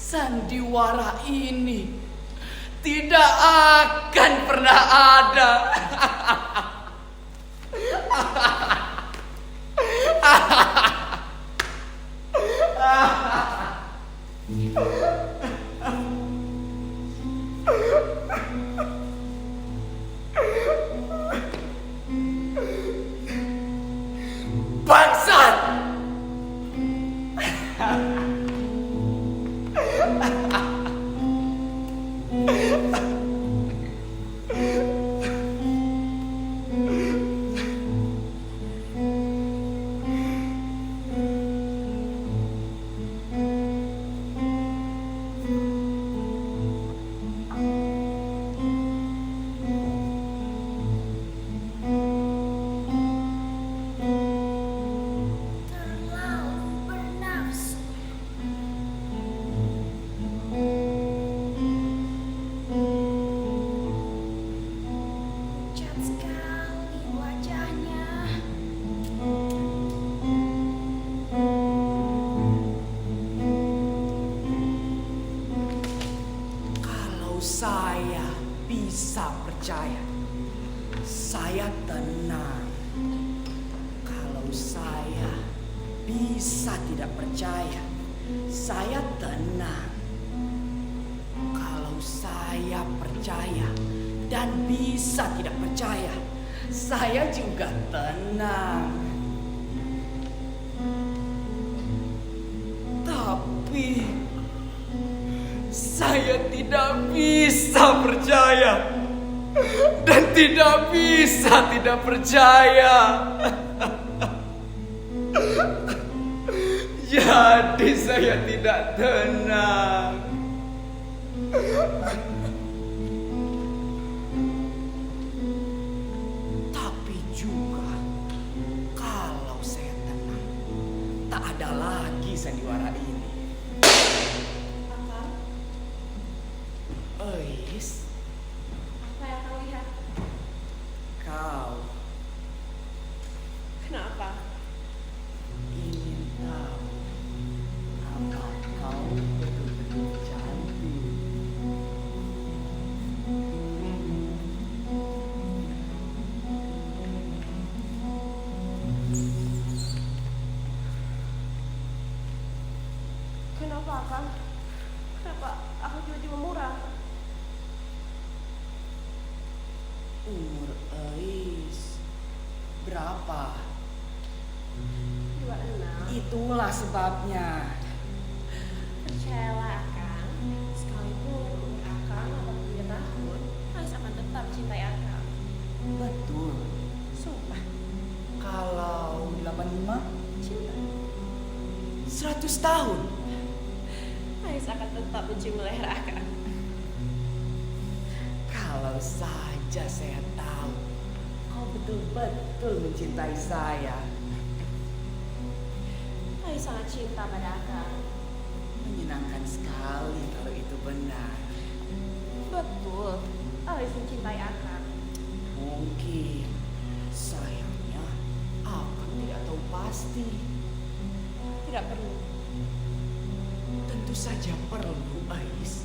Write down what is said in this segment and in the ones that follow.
Sandiwara ini tidak akan pernah ada. Bangsat! Saya bisa percaya, saya tenang. Kalau saya bisa tidak percaya, saya tenang. Kalau saya percaya dan bisa tidak percaya, saya juga tenang. Tapi saya tidak bisa percaya dan tidak bisa tidak percaya. Jadi saya tidak tenang. Tapi juga kalau saya tenang, tak ada lagi sandiwara ini. Ois, apa yang kau lihat? kau Kenapa? ingin tahu apa kau betul-betul percaya? Kenapa Akang? Kenapa aku tiba-tiba murah? Umur Ais berapa? 26. Itulah sebabnya. Percayalah Akang, sekalipun umur Akang 83 tahun, Ais akan tetap cintai Akang. Betul. Sumpah, Kalau 85, cinta. 100 tahun. Ais akan tetap mencium leher Akang. Kalau saja saya tahu kau betul-betul mencintai saya. Ais sangat cinta pada Akang. Menyenangkan sekali kalau itu benar. Betul, Ais mencintai Akang. Mungkin sayangnya aku tidak tahu pasti. Tidak perlu. Tentu saja perlu, Ais.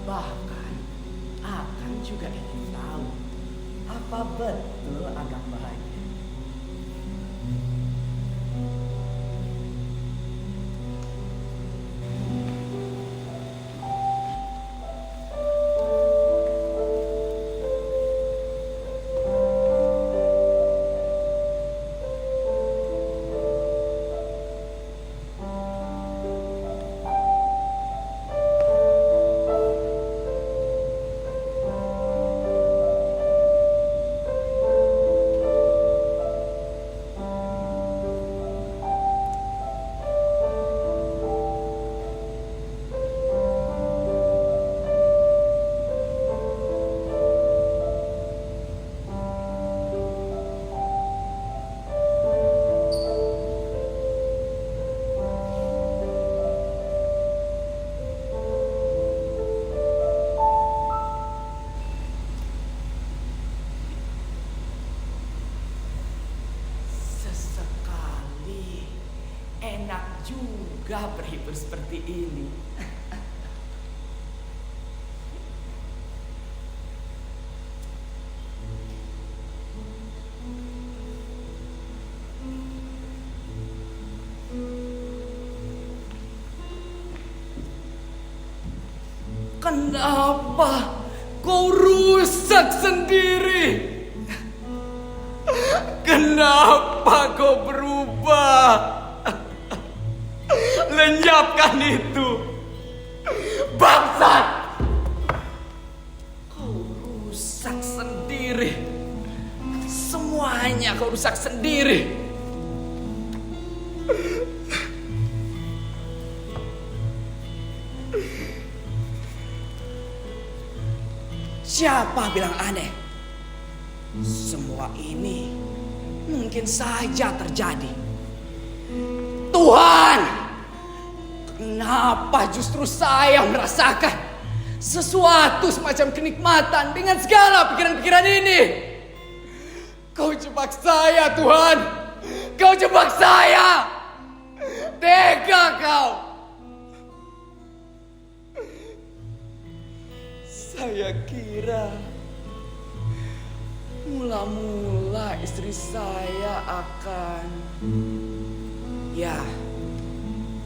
Bahkan akan juga ingin tahu apa betul Agam bahagia. Sesekali enak juga berhibur seperti ini. Kenapa kau rusak sendiri? Kenapa kau berubah? Lenyapkan itu, bangsat! Kau rusak sendiri. Semuanya kau rusak sendiri. Siapa bilang aneh? Semua ini mungkin saja terjadi. Tuhan, kenapa justru saya merasakan sesuatu semacam kenikmatan dengan segala pikiran-pikiran ini? Kau jebak saya, Tuhan. Kau jebak saya. Tega kau. Saya kira mula-mula istri saya akan...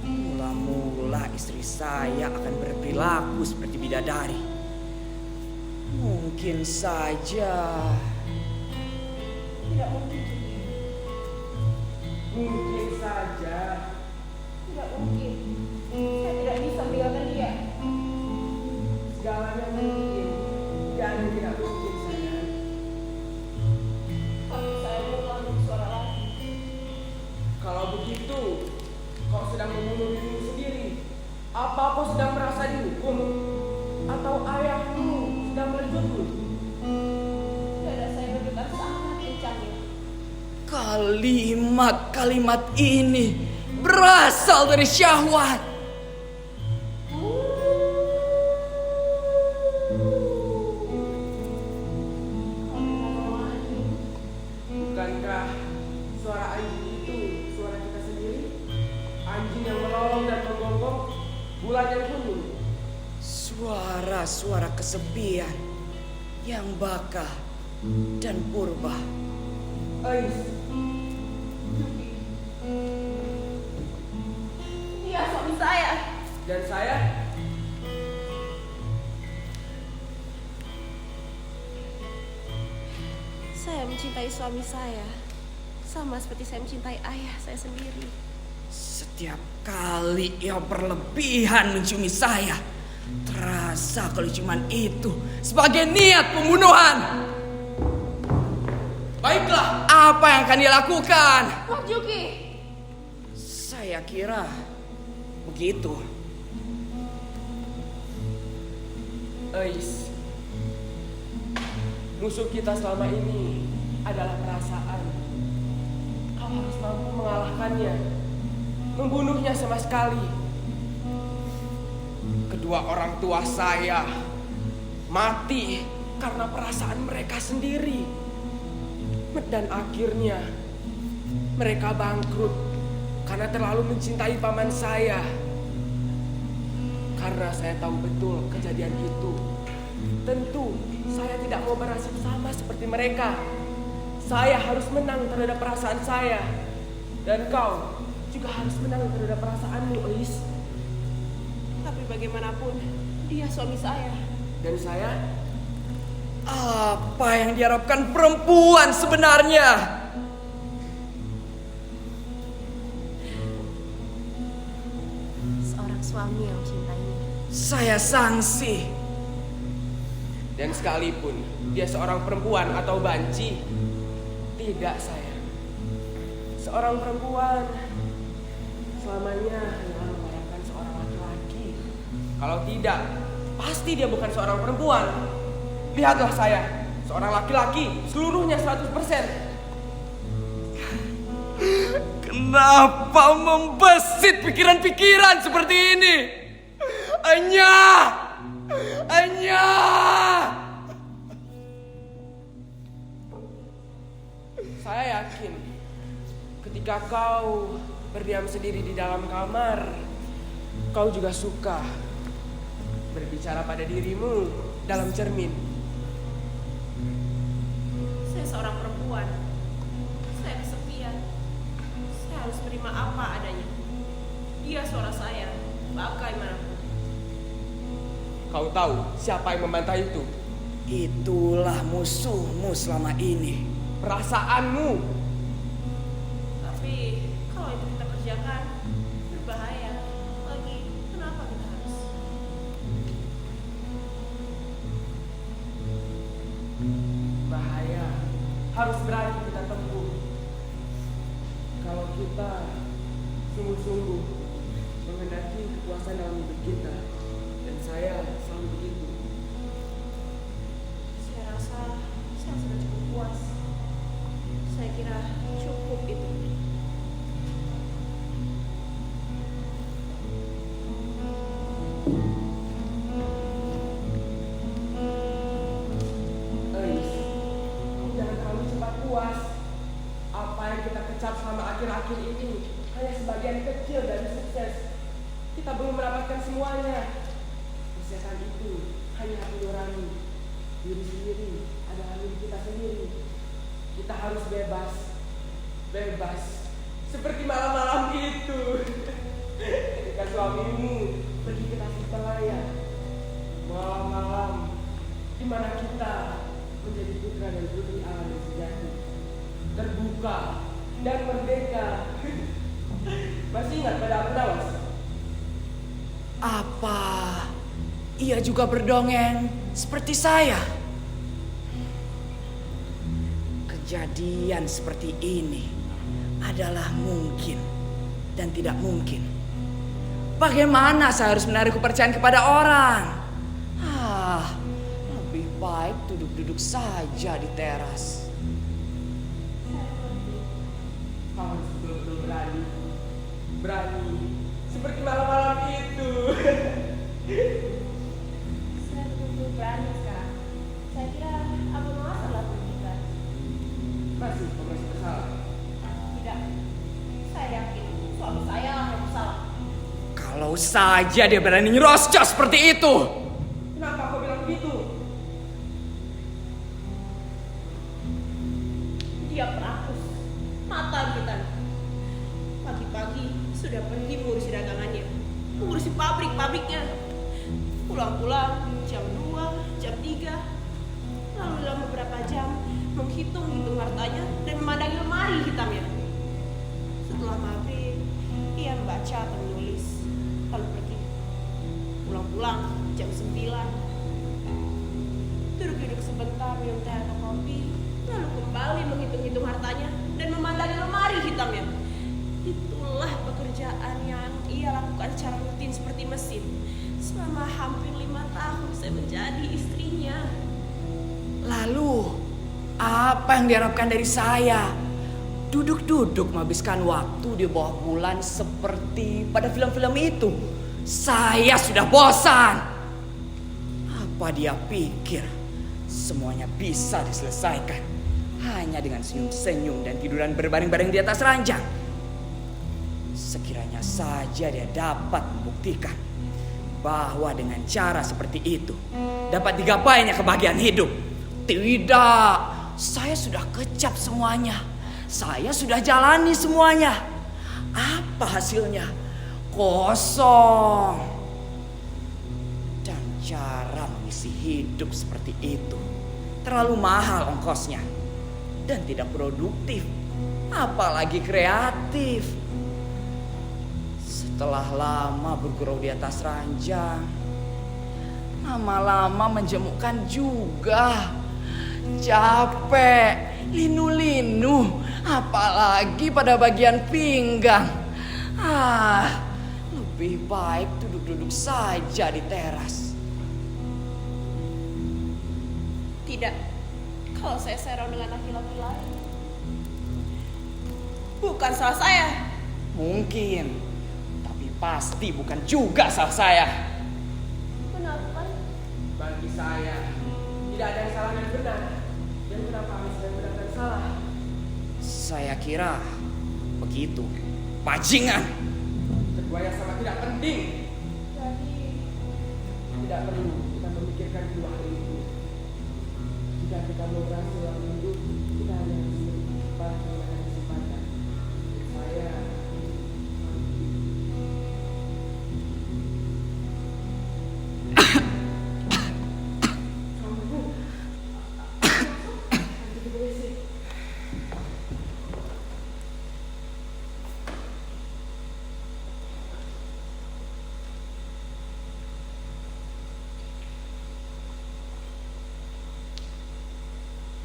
mula-mula istri saya akan berperilaku seperti bidadari. Mungkin saja... Tidak mungkin. Mungkin saja. Tidak mungkin. Saya tidak bisa meninggalkan dia. Segalanya mungkin. Tidak ada yang tidak mungkin, sayang. Tapi saya mengalami suara lagi. Kalau begitu, kau sedang membunuh dirimu sendiri. Apa kau sedang merasa dihukum? Atau ayahmu sedang melejutmu? Dada saya bergetar sangat kencangnya. Kalimat-kalimat ini berasal dari syahwat. Bukankah suara anjing itu suara kita sendiri? Anjing yang melolong dan menggonggong, bulan yang kuning. Suara-suara kesepian yang baka dan purba. Ais, Dia suami saya. Dan saya mencintai suami saya sama seperti saya mencintai ayah saya sendiri. Setiap kali ia berlebihan menciumi saya, terasa kalau cuman itu sebagai niat pembunuhan. Baiklah, apa yang akan dia lakukan? Wah, Juki. Saya kira begitu. Ais, musuh kita selama ini adalah perasaan. Kau harus mampu mengalahkannya, membunuhnya sama sekali. Kedua orang tua saya mati karena perasaan mereka sendiri. Dan akhirnya mereka bangkrut karena terlalu mencintai paman saya. Karena saya tahu betul kejadian itu, tentu saya tidak mau bernasib sama seperti mereka. Saya harus menang terhadap perasaan saya. Dan kau juga harus menang terhadap perasaanmu, Ais. Tapi bagaimanapun, dia suami saya. Dan saya, Apa yang diharapkan perempuan sebenarnya? Seorang suami yang mencintainya. Saya sangsi. dan sekalipun dia seorang perempuan atau banci, tidak sayang. Seorang perempuan selamanya hanya mengharapkan seorang laki-laki. Kalau tidak, pasti dia bukan seorang perempuan. Lihatlah saya, seorang laki-laki, seluruhnya 100%. Kenapa membesit pikiran-pikiran seperti ini? Anya! Saya yakin ketika kau berdiam sendiri di dalam kamar, kau juga suka berbicara pada dirimu dalam cermin. Saya seorang perempuan. Saya kesepian. Saya harus menerima apa adanya. Dia suara saya, bagaimanapun. Kau tahu siapa yang membantah itu? Itulah musuhmu selama ini. Perasaanmu. Tapi kalau itu kita kerjakan, berbahaya. Lagi, kenapa kita harus? Bahaya harus berani kita tempuh. Kalau kita sungguh-sungguh menghendaki kepuasan dalam hidup kita, dan saya selalu begitu. Saya rasa saya sudah cukup puas. Saya kira cukup itu. Ais, jangan terlalu cepat puas. Apa yang kita kecap selama akhir-akhir ini hanya sebagian kecil dari sukses. Kita belum mendapatkan semuanya. Kesehatan itu hanya hati nurani. Diri sendiri adalah milik kita sendiri. Kita harus bebas. Bebas. Seperti malam-malam itu. Ketika suamimu pergi ke Tasikmalaya. Malam-malam di mana kita menjadi putra dan putri alam yang sejati, terbuka dan merdeka. Masih ingat pada Abu Nawas? Apa ia juga berdongeng seperti saya? Kejadian seperti ini adalah mungkin dan tidak mungkin. Bagaimana saya harus menaruh kepercayaan kepada orang? Lebih baik duduk-duduk saja di teras. Kau harus betul-betul berani. Berani. Seperti malam-malam itu. Saya betul-betul berani sekarang. Saya kira Abu Nawas adalah kita. Kau masih bersalah. Tidak. Saya yakin suami saya yang bersalah. Kalau saja dia berani nyerocos seperti itu. Kenapa kau bilang begitu? Dia perakus, mata kita. Pagi-pagi sudah pergi mengurusi dagangannya, mengurusi pabrik pabriknya. Pulang-pulang jam 2, jam 3. Lalu dalam beberapa jam menghitung-hitung hartanya dan memandangi lemari hitamnya. Setelah maghrib, ia membaca atau menulis, lalu pergi. Pulang-pulang jam 9. Duduk-duduk sebentar minum teh atau kopi, lalu kembali menghitung-hitung hartanya dan memandangi lemari hitamnya. Itulah pekerjaan yang ia lakukan secara rutin seperti mesin. Selama hampir 5 tahun saya menjadi istrinya. Lalu, apa yang diharapkan dari saya? Duduk-duduk menghabiskan waktu di bawah bulan seperti pada film-film itu. Saya sudah bosan. Apa dia pikir semuanya bisa diselesaikan hanya dengan senyum-senyum dan tiduran berbaring-baring di atas ranjang? Sekiranya saja dia dapat membuktikan bahwa dengan cara seperti itu dapat digapainya kebahagiaan hidup. Tidak, saya sudah kecap semuanya. Saya sudah jalani semuanya. Apa hasilnya? Kosong. Dan cara mengisi hidup seperti itu terlalu mahal ongkosnya dan tidak produktif, apalagi kreatif. Setelah lama bergurau di atas ranjang, lama-lama menjemukkan juga. Capek, linu-linu, apalagi pada bagian pinggang. Lebih baik duduk-duduk saja di teras. Tidak, kalau saya serong dengan laki-laki lain, bukan salah saya. Mungkin, tapi pasti bukan juga salah saya. Kenapa? Bagi saya, tidak ada yang salah dan benar. Dan kenapa harus yang benar dan salah? Saya kira begitu. Bajingan. Keduanya sama tidak penting. Jadi, Tidak perlu kita memikirkan dua hal itu. Jika kita mau berhasil dalam hidup, kita hanya harus cepat menggunakan kesempatan. Saya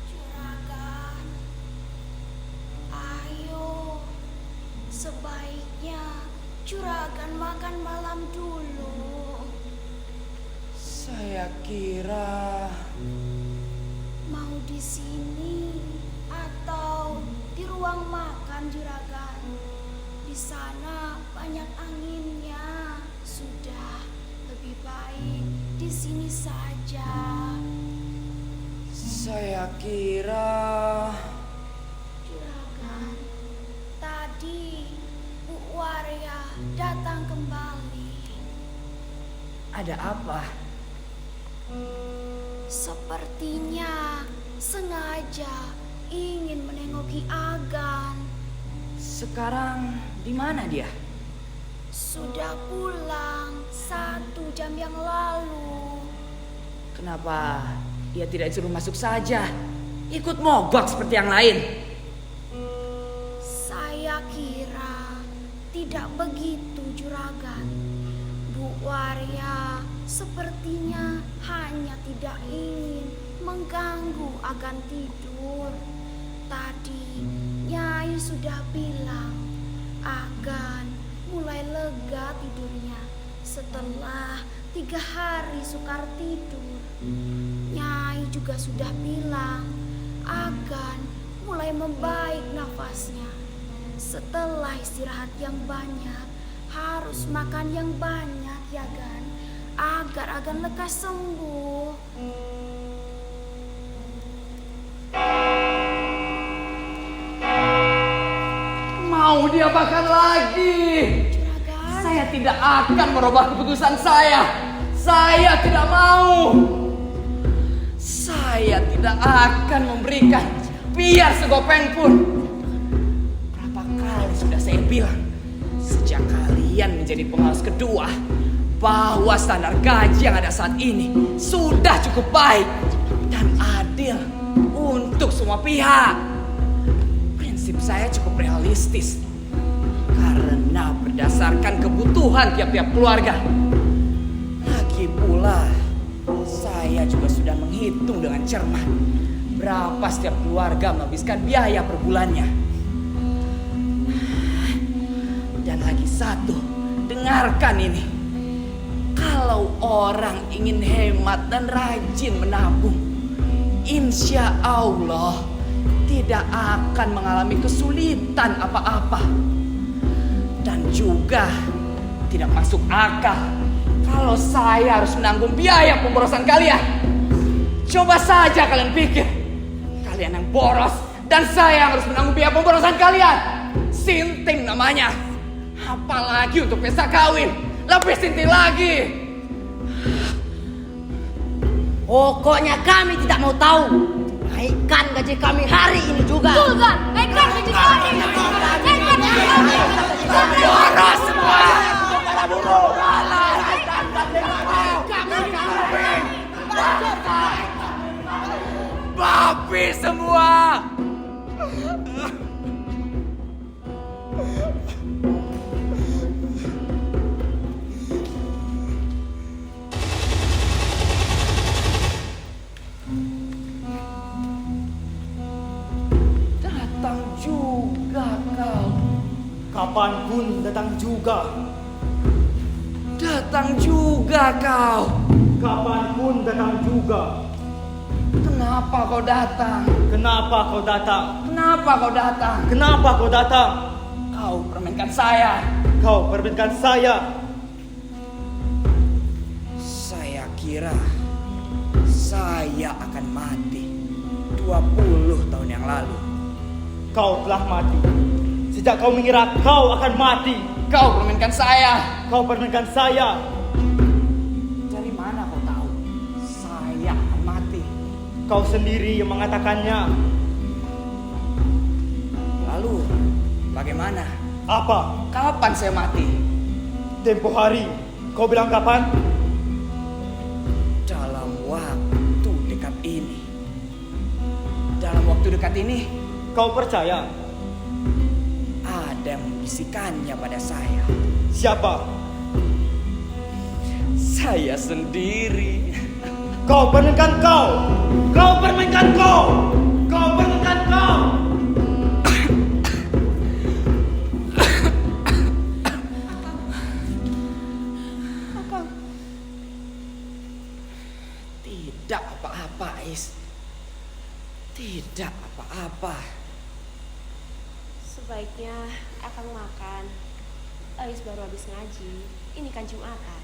Juragan, ayo, sebaiknya Juragan makan malam dulu. Saya kira Mau di sini atau di ruang makan, Juragan? Di sana banyak anginnya. Sudah, lebih baik di sini saja. Saya kira Juragan, tadi Bu Waria datang kembali. ada apa? Sepertinya sengaja ingin menengoki Agan. Sekarang di mana dia? Sudah pulang 1 jam yang lalu. Kenapa dia tidak disuruh masuk saja? Ikut mogok seperti yang lain. Saya kira tidak begitu, Juragan. Bu Waria sepertinya hanya tidak ingin mengganggu Agan tidur. Tadi Nyai sudah bilang Agan mulai lega tidurnya setelah 3 hari sukar tidur. Nyai juga sudah bilang Agan mulai membaik nafasnya. Setelah istirahat yang banyak, harus makan yang banyak ya Gan, agar Agan lekas sembuh. Mau dia makan lagi? Juragan, Saya tidak akan merubah keputusan saya. Saya tidak mau. Saya tidak akan memberikan biar segopeng pun. Berapa kali sudah saya bilang, sejak kalian menjadi pengawas kedua, bahwa standar gaji yang ada saat ini sudah cukup baik dan adil untuk semua pihak. Prinsip saya cukup realistis karena berdasarkan kebutuhan tiap-tiap keluarga. Lagi pula, saya juga sudah menghitung dengan cermat berapa setiap keluarga menghabiskan biaya per bulannya. Dan lagi satu, dengarkan ini. Kalau orang ingin hemat dan rajin menabung, insya Allah tidak akan mengalami kesulitan apa-apa. Dan juga tidak masuk akal kalau saya harus menanggung biaya pemborosan kalian. Coba saja kalian pikir, kalian yang boros dan saya yang harus menanggung biaya pemborosan kalian. Sinting namanya. Apalagi untuk pesta kawin, lebih sinting lagi. Pokoknya kami tidak mau tahu. Naikkan gaji kami hari ini juga. Juga, naikkan gaji kami. Naikkan gaji kami. Boros semua. Babi semua. Datang juga kau. Kapanpun datang juga. Datang juga kau. Kapanpun datang juga. Kenapa kau datang? Kenapa kau datang? Kenapa kau datang? Kenapa kau datang? Kau permainkan saya. Kau permainkan saya. Saya kira saya akan mati 20 tahun yang lalu. Kau telah mati. Sejak kau mengira kau akan mati. Kau permainkan saya. Kau permainkan saya. Dari mana kau tahu saya akan mati? Kau sendiri yang mengatakannya. Lalu bagaimana? Apa? Kapan saya mati? Tempo hari. Kau bilang kapan? Dalam waktu dekat ini. Dalam waktu dekat ini Kau percaya? ada yang membisikannya pada saya. Siapa? Saya sendiri. Kau permainkan kau. Kau permainkan kau. Kau permainkan kau. Tidak apa-apa, Ais. Tidak apa-apa. Sebaiknya Akang makan. Ais baru habis ngaji. Ini kan Jumatan.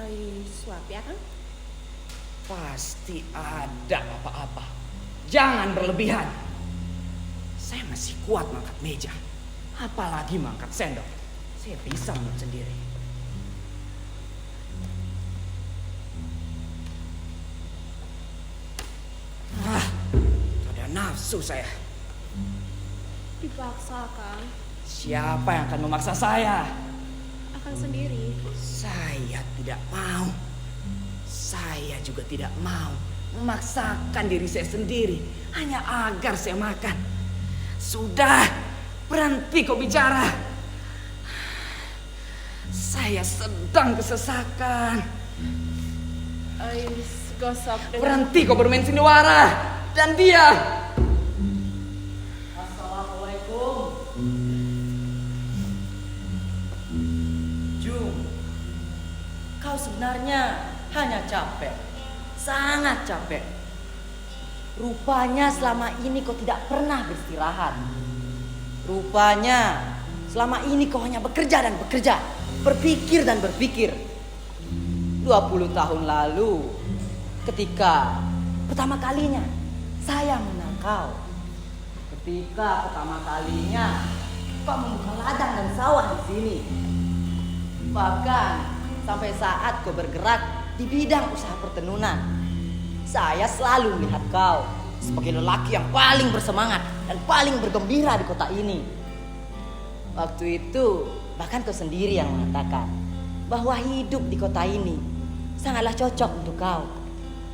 Ais suap ya, Kang? Pasti ada apa-apa. Jangan berlebihan. Saya masih kuat mengangkat meja. Apalagi mengangkat sendok. Saya bisa menurut sendiri. Ada nafsu saya. Dipaksa, Kang. Siapa yang akan memaksa saya? Akang sendiri. Saya tidak mau. Saya juga tidak mau memaksakan diri saya sendiri hanya agar saya makan. Sudah, berhenti kau bicara. Saya sedang kesesakan. Ais gosok dengan... Berhenti kau bermain sandiwara. Dan dia. Assalamualaikum. Jum, kau sebenarnya hanya capek. Sangat capek. Rupanya selama ini kau tidak pernah beristirahat. Rupanya selama ini kau hanya bekerja dan bekerja, berpikir dan berpikir. 20 tahun lalu, ketika pertama kalinya saya mengenal kau, ketika pertama kalinya kau membuka ladang dan sawah di sini, bahkan sampai saat kau bergerak di bidang usaha pertenunan, saya selalu melihat kau. sebagai lelaki yang paling bersemangat dan paling bergembira di kota ini. Waktu itu bahkan kau sendiri yang mengatakan bahwa hidup di kota ini sangatlah cocok untuk kau,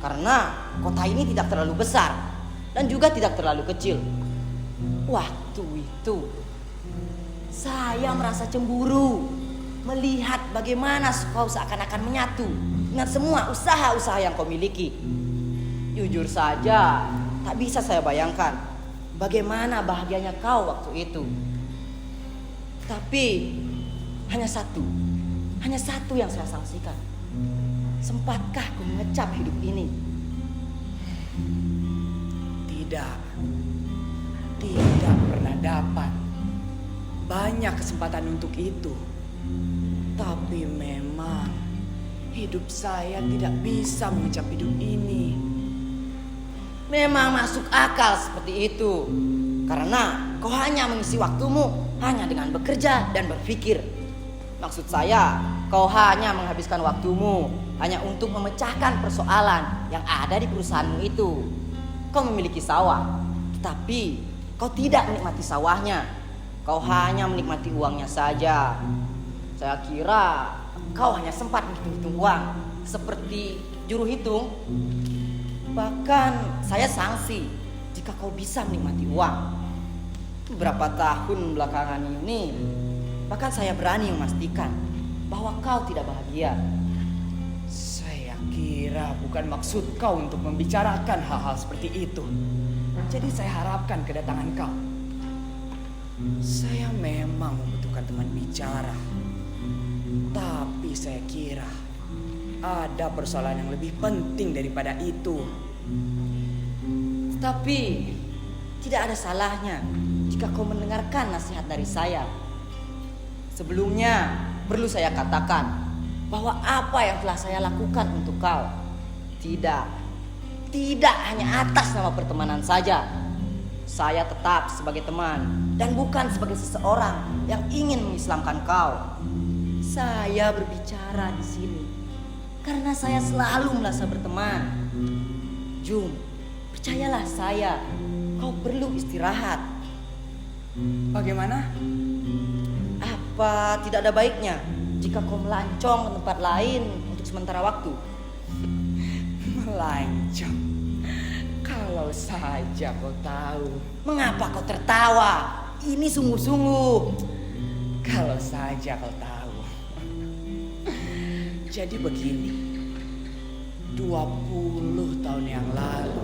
karena kota ini tidak terlalu besar dan juga tidak terlalu kecil. Waktu itu saya merasa cemburu melihat bagaimana kau seakan-akan menyatu dengan semua usaha-usaha yang kau miliki. Jujur saja, tak bisa saya bayangkan bagaimana bahagianya kau waktu itu. Tapi hanya satu yang saya sangsikan. Sempatkah kau mengecap hidup ini? Tidak pernah dapat. Banyak kesempatan untuk itu. Tapi memang hidup saya tidak bisa mengecap hidup ini. Memang masuk akal seperti itu, karena kau hanya mengisi waktumu hanya dengan bekerja dan berpikir. Maksud saya, kau hanya menghabiskan waktumu hanya untuk memecahkan persoalan yang ada di perusahaanmu itu. Kau memiliki sawah, tetapi kau tidak menikmati sawahnya. Kau hanya menikmati uangnya saja. Saya kira kau hanya sempat menghitung uang seperti juru hitung. Bahkan saya sanksi jika kau bisa menikmati uang. Beberapa tahun belakangan ini, bahkan saya berani memastikan bahwa kau tidak bahagia. Saya kira bukan maksud kau untuk membicarakan hal-hal seperti itu. Jadi saya harapkan kedatangan kau. Saya memang membutuhkan teman bicara. Tapi saya kira ada persoalan yang lebih penting daripada itu. Tapi tidak ada salahnya jika kau mendengarkan nasihat dari saya. Sebelumnya perlu saya katakan bahwa apa yang telah saya lakukan untuk kau tidak hanya atas nama pertemanan saja. Saya tetap sebagai teman dan bukan sebagai seseorang yang ingin mengislamkan kau. Saya berbicara di sini karena saya selalu merasa berteman. Jum, percayalah saya, kau perlu istirahat. Bagaimana? Apa tidak ada baiknya jika kau melancong ke tempat lain untuk sementara waktu? Melancong. Kalau saja kau tahu. Mengapa kau tertawa? Ini sungguh-sungguh. Kalau saja kau tahu. Jadi begini. 20 tahun yang lalu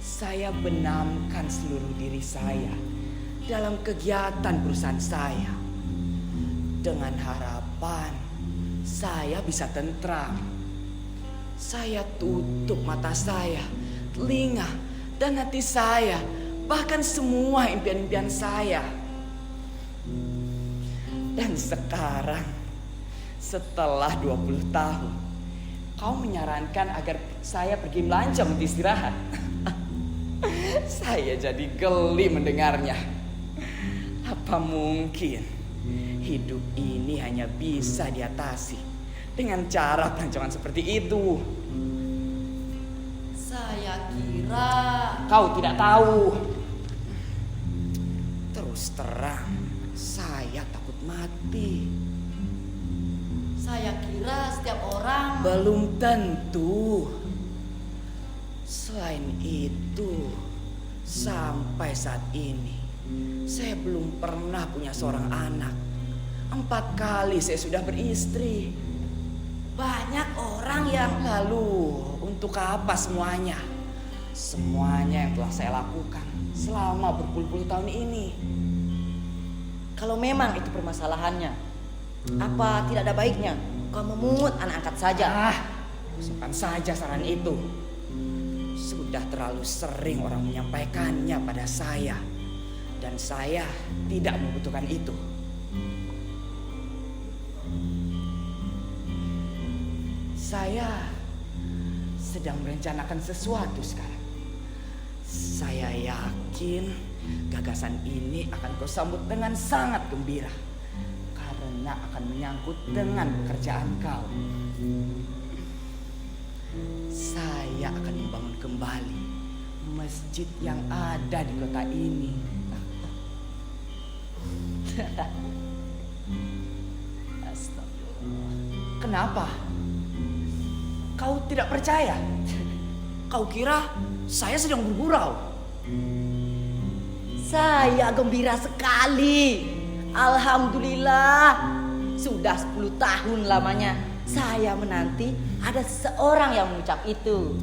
saya benamkan seluruh diri saya dalam kegiatan perusahaan saya, dengan harapan saya bisa tentram. Saya tutup mata saya, telinga, dan hati saya, bahkan semua impian-impian saya. Dan sekarang, setelah 20 tahun, kau menyarankan agar saya pergi melancong untuk istirahat. Saya jadi geli mendengarnya. Apa mungkin hidup ini hanya bisa diatasi dengan cara pelancongan seperti itu? Saya kira Kau tidak tahu. Terus terang, saya takut mati. Saya kira setiap orang Belum tentu. Selain itu, sampai saat ini saya belum pernah punya seorang anak. 4 kali saya sudah beristri. banyak orang yang Lalu untuk apa semuanya? Semuanya yang telah saya lakukan selama berpuluh-puluh tahun ini. kalau memang itu permasalahannya, apa tidak ada baiknya kau memungut anak angkat saja? Simpan saja saran itu. Sudah terlalu sering orang menyampaikannya pada saya, dan saya tidak membutuhkan itu. Saya sedang merencanakan sesuatu sekarang. Saya yakin gagasan ini akan kau sambut dengan sangat gembira, karena akan menyangkut dengan pekerjaan kau. Saya akan membangun kembali masjid yang ada di kota ini. Astagfirullah. Kenapa? Kau tidak percaya? Kau kira saya sedang bergurau? Saya gembira sekali. Alhamdulillah. Sudah 10 tahun lamanya saya menanti ada seseorang yang mengucap itu.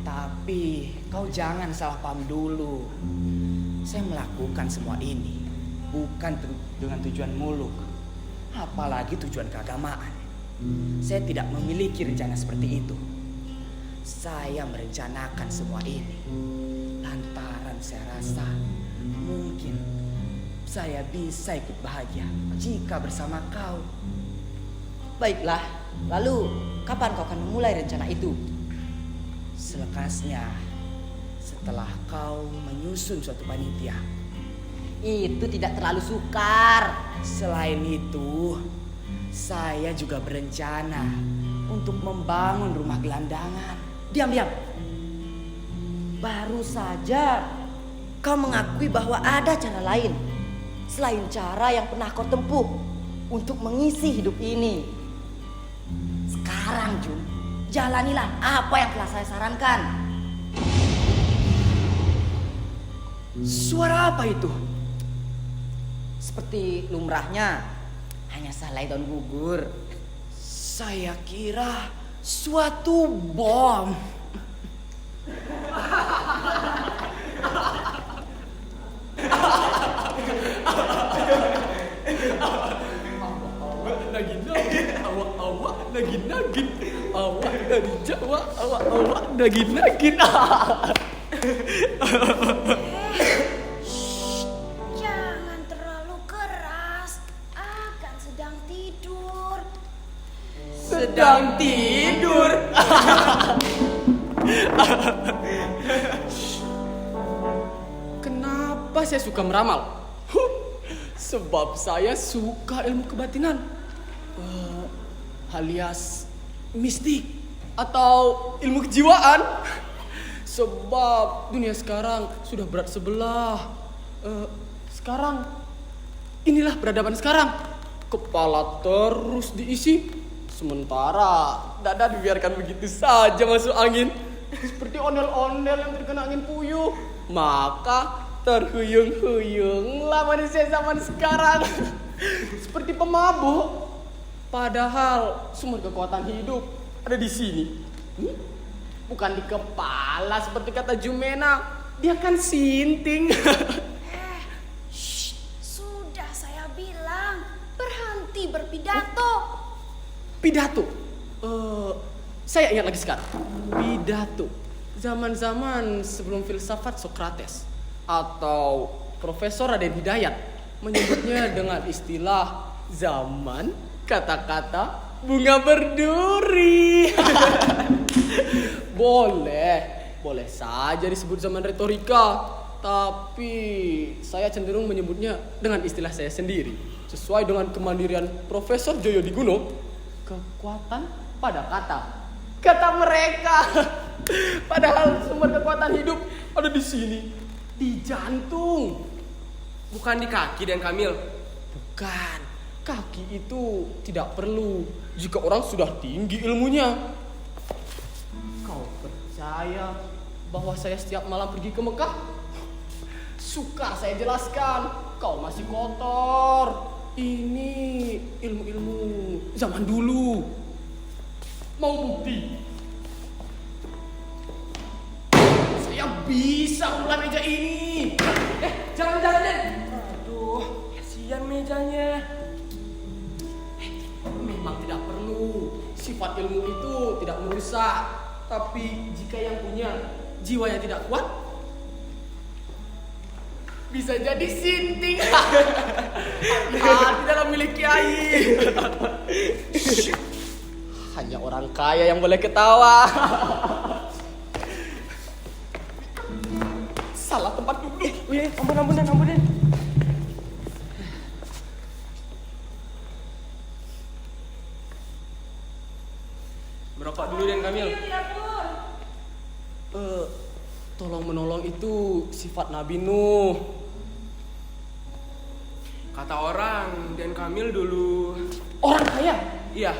Tapi kau jangan salah paham dulu. Saya melakukan semua ini bukan dengan tujuan muluk, apalagi tujuan keagamaan. Saya tidak memiliki rencana seperti itu. Saya merencanakan semua ini lantaran saya rasa mungkin saya bisa ikut bahagia jika bersama kau. Baiklah, lalu kapan kau akan memulai rencana itu? Selekasnya setelah kau menyusun suatu panitia. Itu tidak terlalu sukar. Selain itu, saya juga berencana untuk membangun rumah gelandangan. Diam. Baru saja kau mengakui bahwa ada cara lain selain cara yang pernah kau tempuh untuk mengisi hidup ini. Sekarang Jun, jalanilah apa yang telah saya sarankan. Suara apa itu? Seperti lumrahnya, hanya selai daun gugur. Saya kira suatu bom. Awak nagin, awak dari Jawa, awak nagin. Jangan terlalu keras. Akan sedang tidur. Sedang tidur. Kenapa saya suka meramal? Sebab saya suka ilmu kebatinan, alias mistik atau ilmu kejiwaan. Sebab dunia sekarang sudah berat sebelah. Sekarang inilah peradaban sekarang. Kepala terus diisi, sementara dada dibiarkan begitu saja masuk angin, seperti ondel-ondel yang terkena angin puyuh. Maka terhuyung-huyunglah manusia zaman sekarang seperti pemabuk. Padahal sumber kekuatan hidup ada di sini, bukan di kepala seperti kata Jumena. Dia kan sinting. Sudah saya bilang, berhenti berpidato. Pidato. Saya ingat lagi sekarang. Pidato. Zaman-zaman sebelum filsafat Sokrates atau Profesor Raden Hidayat menyebutnya dengan istilah zaman kata-kata bunga berduri. Boleh saja disebut zaman retorika, tapi saya cenderung menyebutnya dengan istilah saya sendiri, sesuai dengan kemandirian Profesor Joyo Diguno. Kekuatan pada kata mereka. Padahal sumber kekuatan hidup ada di sini, di jantung, bukan di kaki dan Kamil. bukan. Kaki itu tidak perlu jika orang sudah tinggi ilmunya. Kau percaya bahwa saya setiap malam pergi ke Mekah? Sukar saya jelaskan, kau masih kotor. Ini ilmu-ilmu zaman dulu. Mau bukti? Saya bisa ulah meja ini. Jangan Den. Aduh, kasihan mejanya. Memang tidak perlu. Sifat ilmu itu tidak merusak. Tapi jika yang punya jiwanya tidak kuat, bisa jadi sinting. Hati-hati dalam milik kiai. Hanya orang kaya yang boleh ketawa. Salah tempat duduk. Wih, ampun Den. Merokok dulu Den Kamil. Tolong menolong itu sifat Nabi Nuh. Kata orang, Dan Kamil dulu Orang kaya? iya.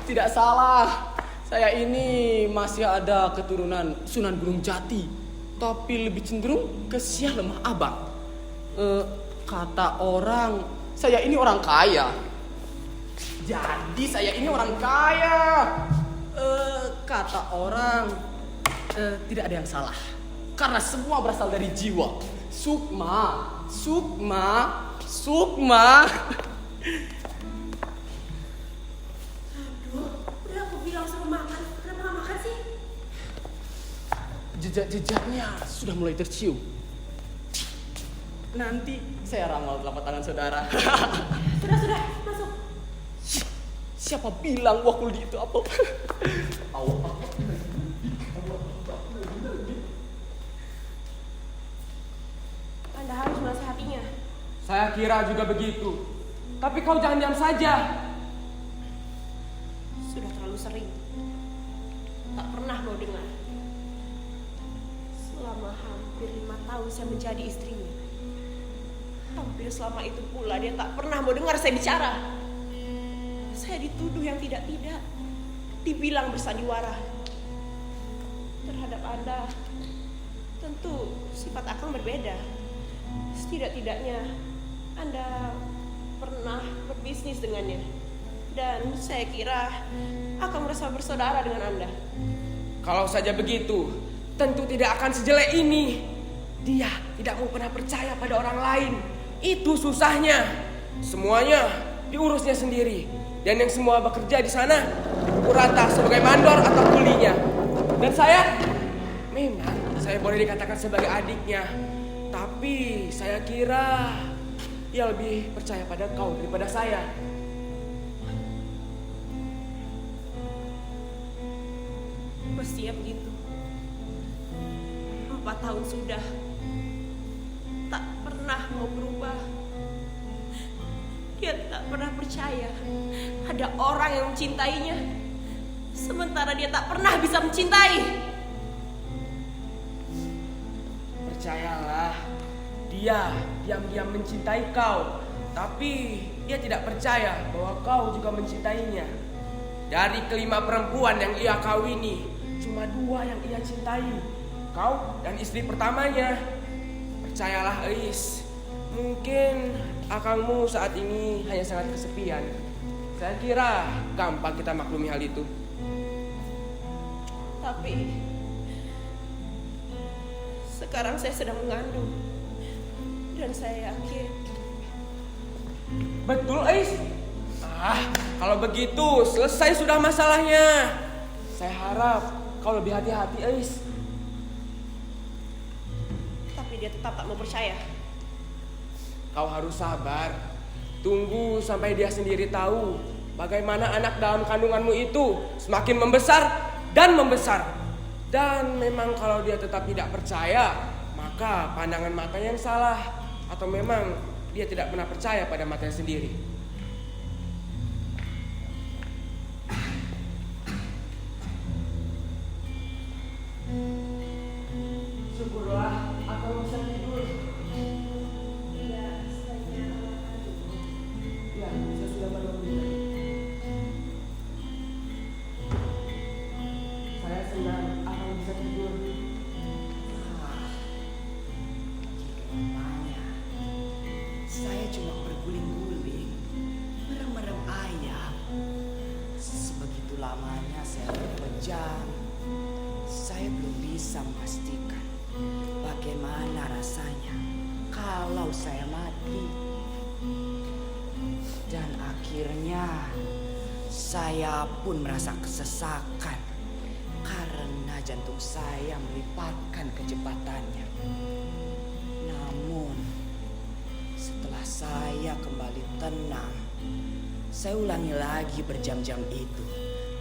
Tidak salah. Saya ini masih ada keturunan Sunan Gunung Jati, tapi lebih cenderung ke Siah Lemah Abang. Kata orang, saya ini orang kaya. Jadi saya ini orang kaya. Kata orang, tidak ada yang salah. Karena semua berasal dari jiwa. Sukma, sukma, sukma. Aduh, udah aku bilang suruh makan. Kenapa nggak makan sih? Jejak-jejaknya sudah mulai tercium. Nanti saya ramal telapak tangan saudara. Sudah, masuk. Siapa bilang Wakuldi itu apa? Anda harus menasihatinya. Saya kira juga begitu. Tapi kau jangan diam saja. Sudah terlalu sering. Tak pernah mau dengar. Selama hampir 5 tahun saya menjadi istrinya. Hampir selama itu pula dia tak pernah mau dengar saya bicara. Saya dituduh yang tidak-tidak. Dibilang bersandiwara. Terhadap Anda, tentu sifat Akang berbeda. Setidak-tidaknya Anda pernah berbisnis dengannya. Dan saya kira Akang merasa bersaudara dengan Anda. Kalau saja begitu, tentu tidak akan sejelek ini. Dia tidak mau pernah percaya pada orang lain. Itu susahnya. Semuanya diurusnya sendiri. Dan yang semua bekerja di sana dipukul rata sebagai mandor atau kulinya. Dan saya, memang saya boleh dikatakan sebagai adiknya. Tapi saya kira dia lebih percaya pada kau daripada saya. Mestinya begitu. 4 tahun sudah. Tak pernah mau berubah. Dia tak pernah percaya ada orang yang mencintainya. Sementara dia tak pernah bisa mencintai. Percayalah, dia diam-diam mencintai kau. Tapi dia tidak percaya bahwa kau juga mencintainya. Dari kelima perempuan yang ia kawini, cuma 2 yang ia cintai, kau dan istri pertamanya. Percayalah Ais, mungkin akangmu saat ini hanya sangat kesepian. Saya kira gampang kita maklumi hal itu. Tapi sekarang saya sedang mengandung. Dan saya yakin Betul Ais? Kalau begitu selesai sudah masalahnya. Saya harap kau lebih hati-hati Ais. tapi dia tetap tak mau percaya. Kau harus sabar. Tunggu sampai dia sendiri tahu bagaimana anak dalam kandunganmu itu semakin membesar dan membesar. Dan memang kalau dia tetap tidak percaya, maka pandangan matanya yang salah. Atau memang dia tidak pernah percaya pada matanya sendiri. Syukurlah aku bisa tidur. Ya, saya sudah menunggu. Saya senang akan bisa tidur. Lamanya, saya cuma berguling-guling, merem-merem ayam. Sebegitu lamanya saya berpejam. Saya belum bisa memastikan bagaimana rasanya kalau saya mati. Dan akhirnya saya pun merasa kesesakan karena jantung saya melipatkan kecepatannya. Namun setelah saya kembali tenang, saya ulangi lagi berjam-jam itu.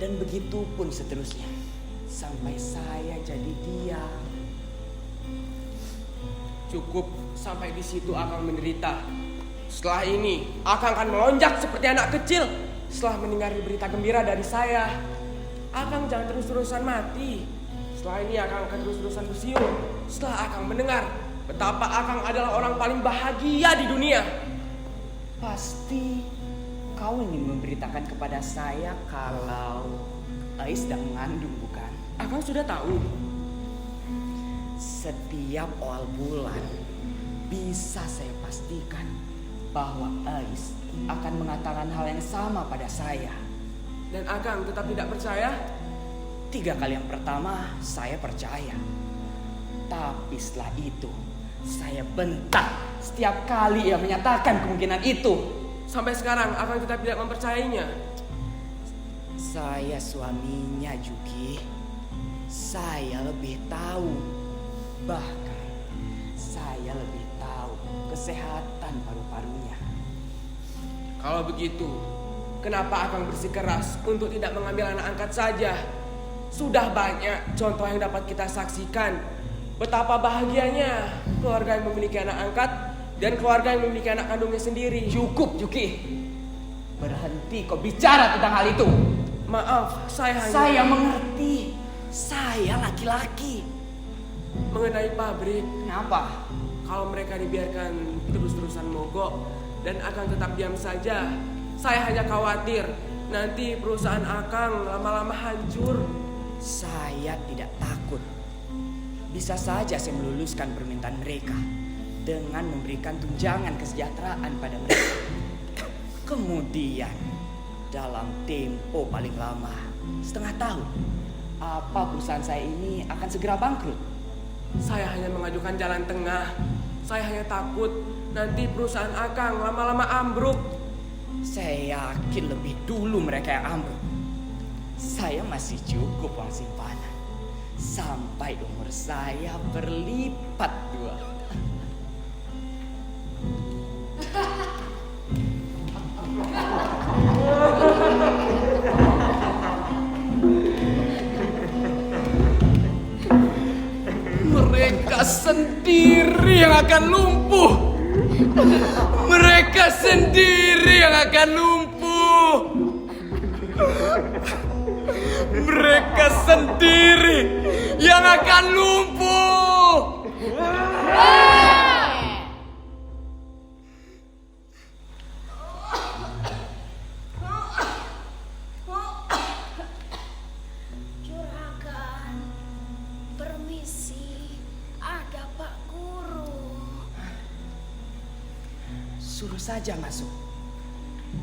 Dan begitu pun seterusnya sampai saya jadi diam. Cukup sampai di situ Akang menderita. Setelah ini Akang akan melonjak seperti anak kecil setelah mendengar berita gembira dari saya. Akang jangan terus-terusan mati. Setelah ini Akang akan terus-terusan bersiul. Setelah Akang mendengar betapa Akang adalah orang paling bahagia di dunia. Pasti kau ingin memberitakan kepada saya kalau Ais sedang mengandung, bukan? Akang sudah tahu. Setiap awal bulan bisa saya pastikan bahwa Ais akan mengatakan hal yang sama pada saya. Dan Akang tetap tidak percaya? 3 kali yang pertama saya percaya. Tapi setelah itu saya bentak setiap kali ia menyatakan kemungkinan itu. Sampai sekarang Akang tetap tidak mempercayainya. Saya suaminya, Juki. Saya lebih tahu. Bahkan saya lebih tahu kesehatan paru-parunya. Kalau begitu, kenapa Akang bersikeras untuk tidak mengambil anak angkat saja? Sudah banyak contoh yang dapat kita saksikan betapa bahagianya keluarga yang memiliki anak angkat dan keluarga yang memiliki anak kandungnya sendiri. Cukup, Juki. Berhenti kau bicara tentang hal itu. Maaf, saya mengerti. Saya laki-laki. mengenai pabrik. Kenapa? Kalau mereka dibiarkan terus-terusan mogok dan Akang tetap diam saja, saya hanya khawatir nanti perusahaan Akang lama-lama hancur. Saya tidak takut. Bisa saja saya meluluskan permintaan mereka dengan memberikan tunjangan kesejahteraan pada mereka. Kemudian dalam tempo paling lama setengah tahun, apa perusahaan saya ini akan segera bangkrut. Saya hanya mengajukan jalan tengah. Saya hanya takut nanti perusahaan Akang lama-lama ambruk. Saya yakin lebih dulu mereka yang ambruk. Saya masih cukup uang simpanan sampai umur saya berlipat 2. Mereka sendiri yang akan lumpuh. Mereka sendiri yang akan lumpuh. Mereka sendiri yang akan lumpuh. Juragan, permisi, ada Pak Guru. Suruh saja masuk.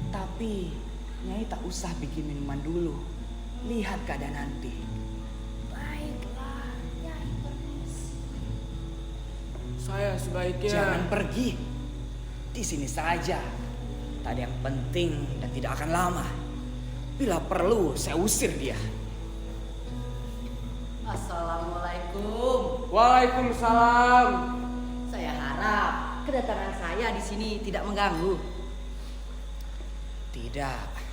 Tapi Nyai tak usah bikin minuman dulu. Lihat keadaan nanti. Baiklah, Nyai permisi. Saya sebaiknya Jangan pergi. Di sini saja. Tak ada yang penting dan tidak akan lama. Bila perlu saya usir dia. Assalamualaikum. Waalaikumsalam. Saya harap kedatangan saya di sini tidak mengganggu. Tidak.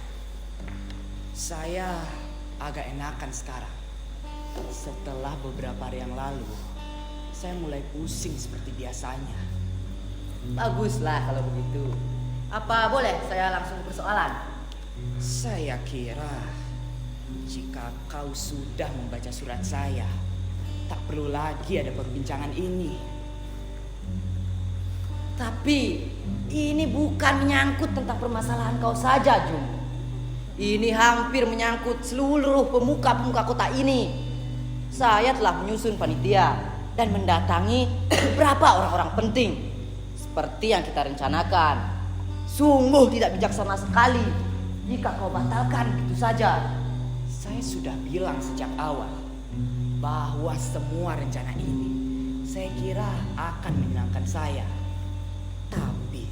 Saya agak enakan sekarang. Setelah beberapa hari yang lalu, saya mulai pusing seperti biasanya. Baguslah kalau begitu. Apa boleh saya langsung ke persoalan? Saya kira jika kau sudah membaca surat saya, tak perlu lagi ada perbincangan ini. Tapi ini bukan menyangkut tentang permasalahan kau saja, Jung. Ini hampir menyangkut seluruh pemuka-pemuka kota ini. Saya telah menyusun panitia dan mendatangi beberapa orang-orang penting. Seperti yang kita rencanakan. Sungguh tidak bijaksana sekali jika kau batalkan begitu saja. Saya sudah bilang sejak awal bahwa semua rencana ini saya kira akan menyenangkan saya. Tapi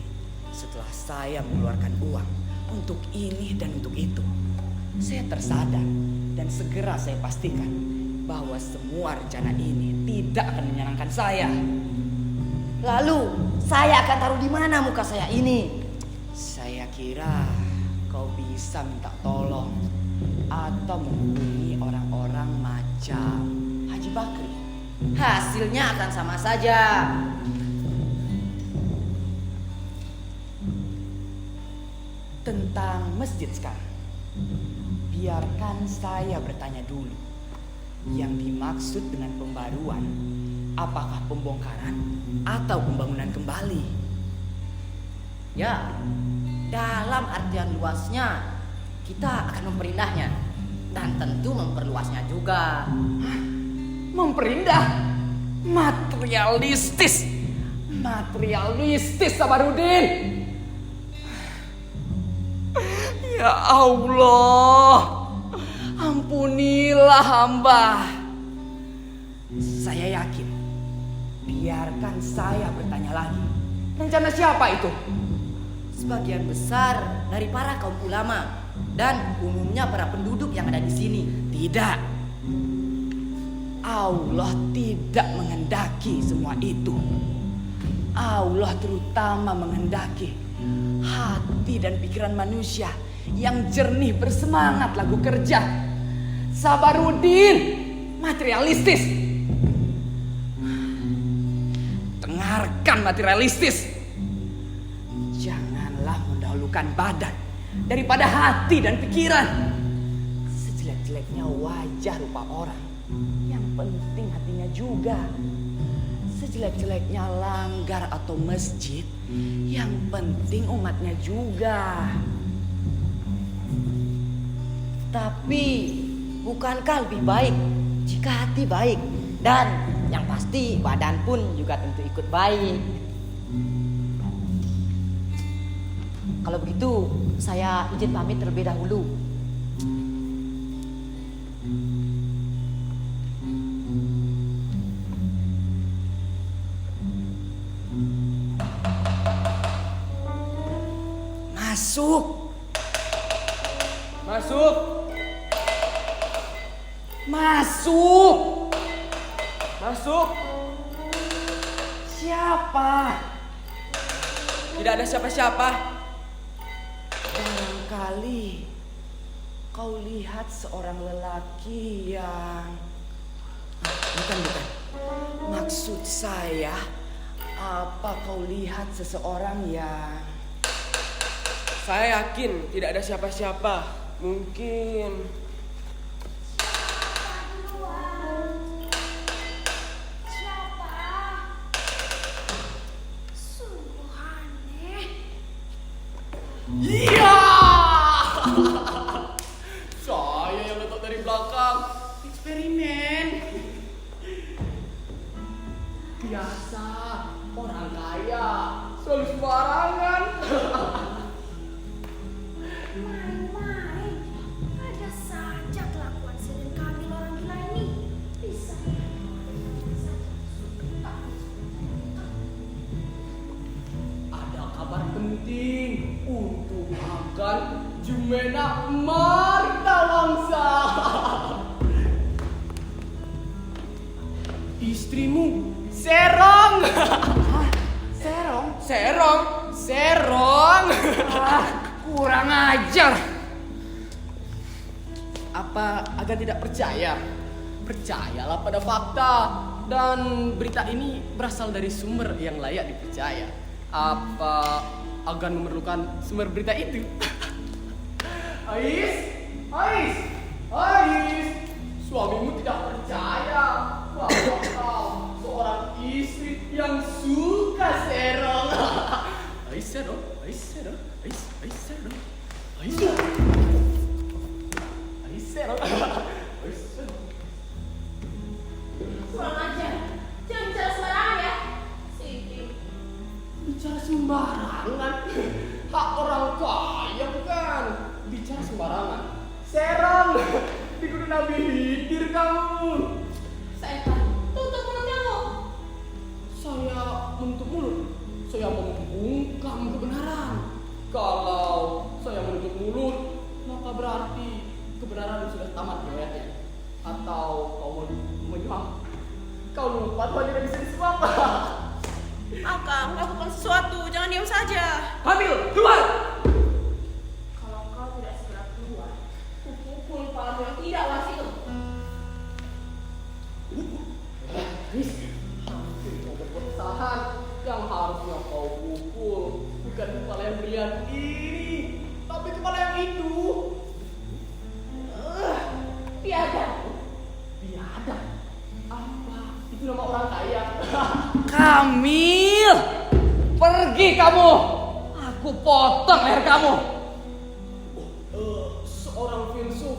setelah saya mengeluarkan uang untuk ini dan untuk itu, saya tersadar dan segera saya pastikan bahwa semua rencana ini tidak akan menyenangkan saya. Lalu saya akan taruh di mana muka saya ini? Saya kira kau bisa minta tolong atau menghubungi orang-orang macam Haji Bakri. Hasilnya akan sama saja. Tentang masjid sekarang, biarkan saya bertanya dulu. Yang dimaksud dengan pembaruan, apakah pembongkaran atau pembangunan kembali? Ya, dalam artian luasnya kita akan memperindahnya dan tentu memperluasnya juga. Memperindah? Materialistis. Materialistis, Sabarudin. Ya Allah, ampunilah hamba. Saya yakin, biarkan saya bertanya lagi. Rencana siapa itu? Sebagian besar dari para kaum ulama dan umumnya para penduduk yang ada di sini. Tidak. Allah tidak menghendaki semua itu. Allah terutama menghendaki hati dan pikiran manusia yang jernih, bersemangat, lagu kerja. Sabarudin, materialistis. Dengarkan, materialistis. Janganlah mendahulukan badan daripada hati dan pikiran. Sejelek-jeleknya wajah rupa orang, yang penting hatinya juga. Sejelek-jeleknya langgar atau masjid, yang penting umatnya juga. Tapi bukankah lebih baik jika hati baik dan yang pasti badan pun juga tentu ikut baik. Kalau begitu saya izin pamit terlebih dahulu. Masuk. Masuk. Masuk. Masuk. Siapa? Tidak ada siapa-siapa. Barangkali kau lihat seorang lelaki yang... Bukan. Maksud saya, apa kau lihat seseorang yang... Saya yakin tidak ada siapa-siapa. Mungkin Siapa? Sungguh aneh. Iya. Saya yang letak dari belakang. Eksperimen. Biasa, orang kaya selalu sembarangan. Main-main. Ada saja kelakuan Senin Kamil orang gila ini. Bisa. Ada kabar penting untuk akan Jumena Martawangsa. Istrimu Serong. Serong? Serong. Serong. Kurang ajar. Apa agak tidak percaya? Percayalah pada fakta. Dan berita ini berasal dari sumber yang layak dipercaya. Apa agan memerlukan sumber berita itu? Ais, suamimu tidak percaya bahwa kau seorang istri yang suka serong. Ais serong. Kurang ajar. Jangan bicara sembarangan ya. Siti. Bicara sembarangan? Hak orang kaya bukan bicara sembarangan. Serong, dikudu Nabi Hidir kamu. Setan, tutup mulut kamu. Saya menutup mulut. Saya membungkam kebenaran. Kalau saya menutup mulut, maka berarti kebenaran sudah tamat riwayatnya. Atau kau mau menyuap? Kau lupa Tuhan tidak bisa disuap. Akang, lakukan sesuatu. Jangan diam saja. Hamil, keluar! Kalau kau tidak segera keluar, kupukul kepalamu yang tidak was itu. Kau berbuat kesalahan yang harusnya kau pukul. Bukan kepala yang brilian ini, tapi kepala yang itu. Biadab. Biar ada. Apa? Itu nama orang kaya. Kamil, pergi kamu. Aku potong leher kamu. Seorang filsuf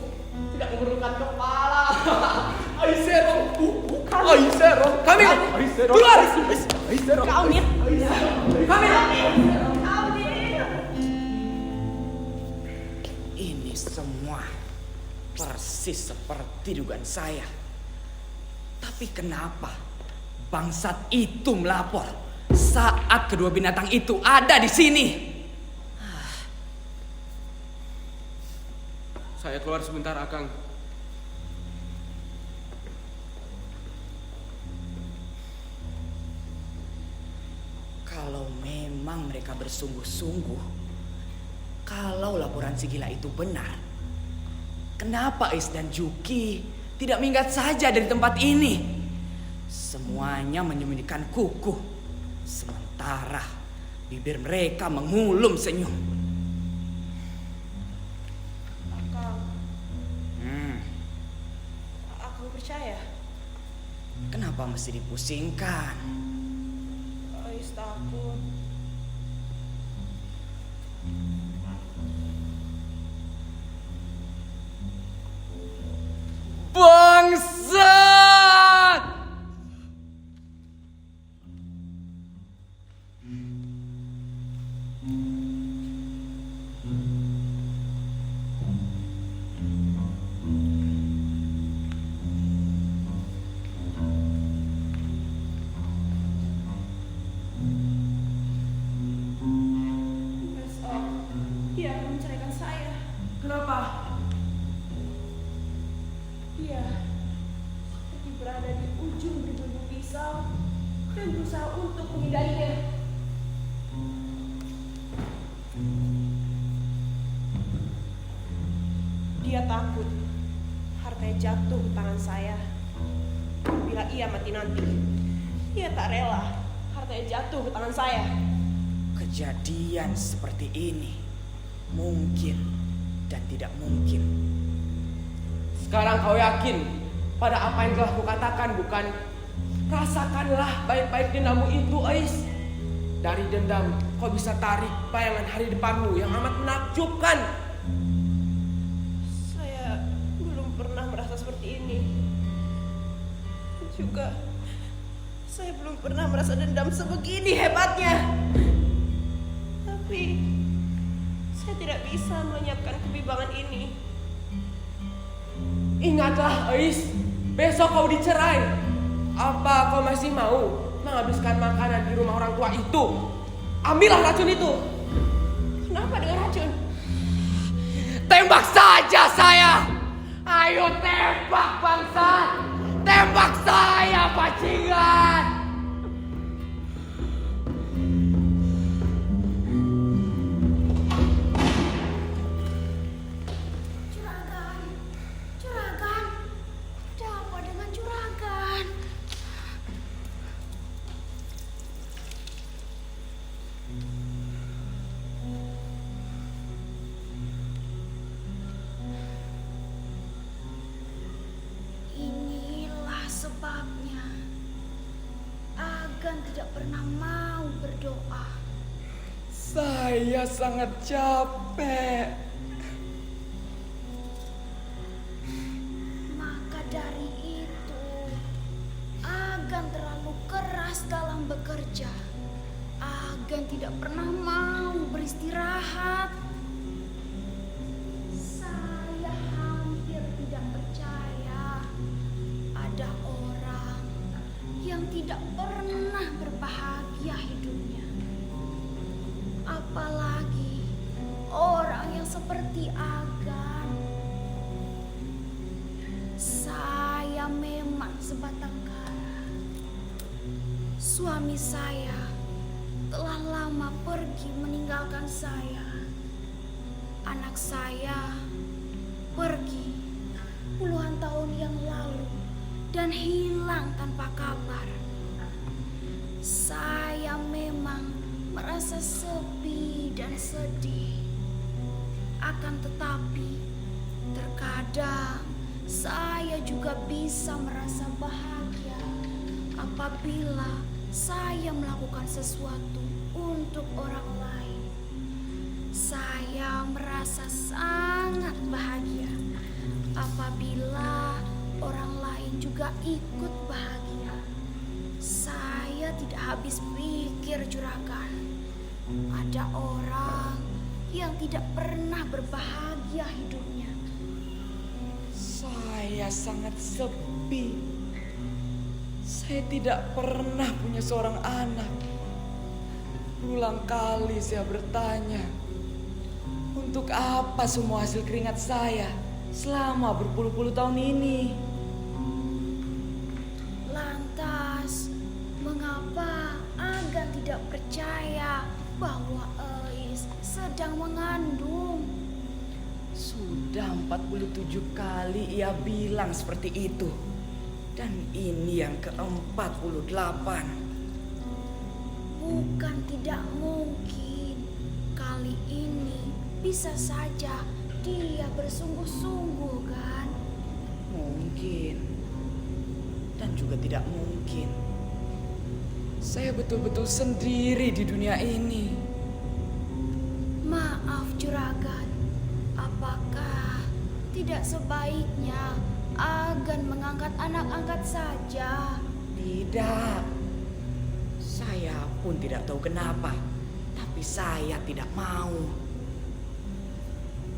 tidak memerlukan kepala. Aisyah, bukan. Aisyah, Kamil, Aisyah, keluar. Aisyah, Kamil. Ini semua persis seperti dugaan saya. Tapi kenapa bangsat itu melapor saat kedua binatang itu ada di sini? Saya keluar sebentar, Akang. Kalau memang mereka bersungguh-sungguh, kalau laporan si gila itu benar, kenapa Ais dan Juki tidak minggat saja dari tempat ini? Semuanya menyembunyikan kuku, sementara bibir mereka mengulum senyum. Akang percaya? Kenapa mesti dipusingkan? Ais takut. Bangsat! Besok dia akan menceraikan saya. Kenapa? Dia seperti berada di ujung bergelung pisau dan berusaha untuk menghindarinya. Dia takut hartanya jatuh ke tangan saya. Bila ia mati nanti, ia tak rela hartanya jatuh ke tangan saya. Kejadian seperti ini mungkin dan tidak mungkin. Sekarang kau yakin pada apa yang telah kukatakan, bukan? Rasakanlah baik-baik dendammu itu, Ais. Dari dendam kau bisa tarik bayangan hari depanmu yang amat menakjubkan. Saya belum pernah merasa seperti ini. Juga saya belum pernah merasa dendam sebegini hebatnya. Tapi saya tidak bisa melenyapkan kebimbangan ini. Ingatlah, Ais, besok kau dicerai. Apa kau masih mau menghabiskan makanan di rumah orang tua itu? Ambillah racun itu. Kenapa dengan racun? Tembak saja saya. Ayo tembak bangsat. Tembak saya bajingan. Juragan, Juragan, ada apa dengan Juragan? Inilah sebabnya Agan tidak pernah mau berdoa. Saya sangat capek. Maka dari itu, Agan terlalu keras dalam bekerja. Agan tidak pernah mau beristirahat. Saya hampir tidak percaya ada orang yang tidak pernah berbahagia hidupnya. Apalagi orang yang seperti Agan. Saya memang sebatang kara. Suami saya telah lama pergi meninggalkan saya. Anak saya pergi puluhan tahun yang lalu dan hilang tanpa kabar. Saya memang merasa sepi dan sedih. Akan tetapi terkadang saya juga bisa merasa bahagia apabila saya melakukan sesuatu untuk orang lain. Saya merasa sangat bahagia apabila orang lain juga ikut bahagia. Saya tidak habis pikir, juragan. Ada orang yang tidak pernah berbahagia hidupnya. Saya sangat sepi. Saya tidak pernah punya seorang anak. Berulang kali saya bertanya, untuk apa semua hasil keringat saya selama berpuluh-puluh tahun ini? Lantas, mengapa Agan tidak percaya bahwa Eis sedang mengandung? Sudah 47 kali ia bilang seperti itu. Dan ini yang ke-48. Bukan tidak mungkin. Kali ini bisa saja dia bersungguh-sungguh, kan? Mungkin. Dan juga tidak mungkin. Saya betul-betul sendiri di dunia ini. Maaf, juragan. Apakah tidak sebaiknya Agan mengangkat anak angkat saja? Tidak. Saya pun tidak tahu kenapa. Tapi saya tidak mau.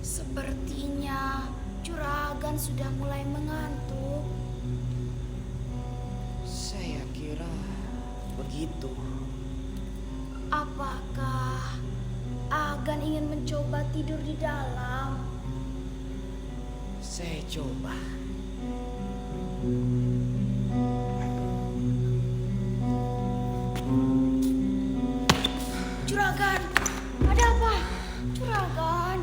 Sepertinya juragan sudah mulai mengantuk. Saya kira begitu. Apakah Agan ingin mencoba tidur di dalam? Saya coba. Juragan, ada apa? Juragan.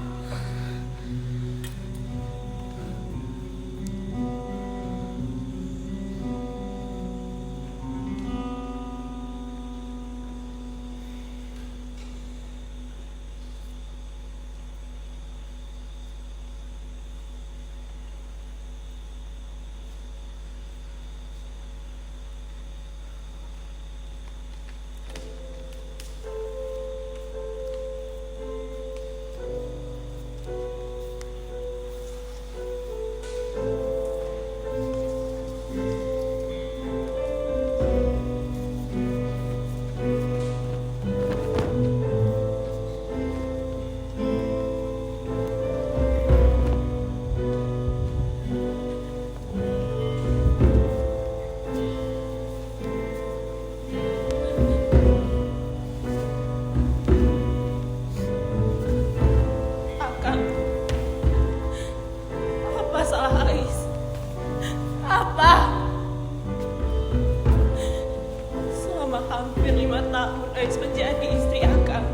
Eis menjadi istri Akang.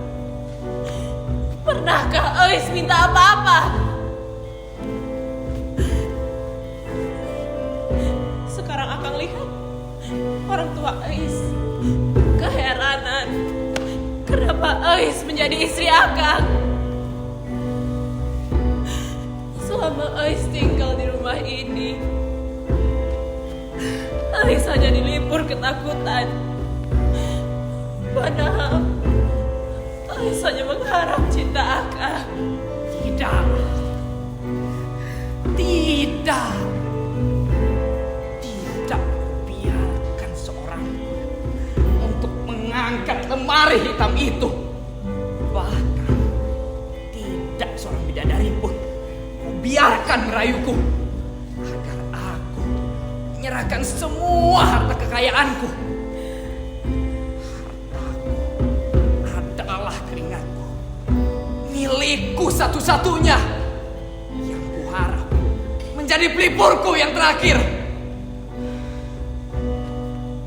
Pernahkah Eis minta apa-apa? Sekarang Akang lihat orang tua Eis keheranan kenapa Eis menjadi istri Akang. Selama Eis tinggal di rumah ini, Eis hanya dilipur ketakutan. Padahal Eis hanya mengharap cinta Akang. Tidak. Tidak. Tidak biarkan seorang untuk mengangkat lemari hitam itu. Bahkan tidak seorang bidadari pun biarkan merayuku agar aku menyerahkan semua harta kekayaanku. Milikku satu-satunya yang kuharap menjadi pelipurku yang terakhir.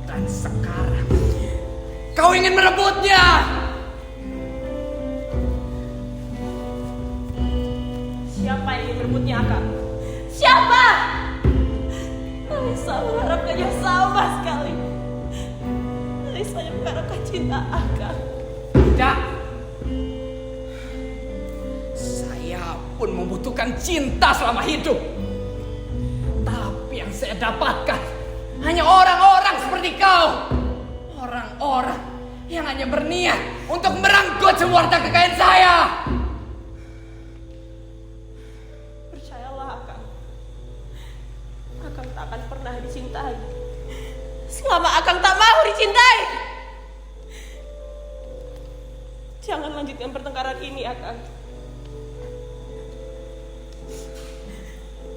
Dan sekarang kau ingin merebutnya. Siapa yang ingin merebutnya Akang? Siapa? Eis mengharapkannya sama sekali. Eis hanya mengharapkan cinta Akang. Tidak. Pun membutuhkan cinta selama hidup. saya dapatkan hanya orang-orang seperti kau. Orang-orang yang hanya berniat untuk merenggut semua harta kekayaan saya. Percayalah Akang. Akang tak akan pernah dicintai selama Akang tak mau dicintai. Jangan lanjutkan pertengkaran ini, Akang.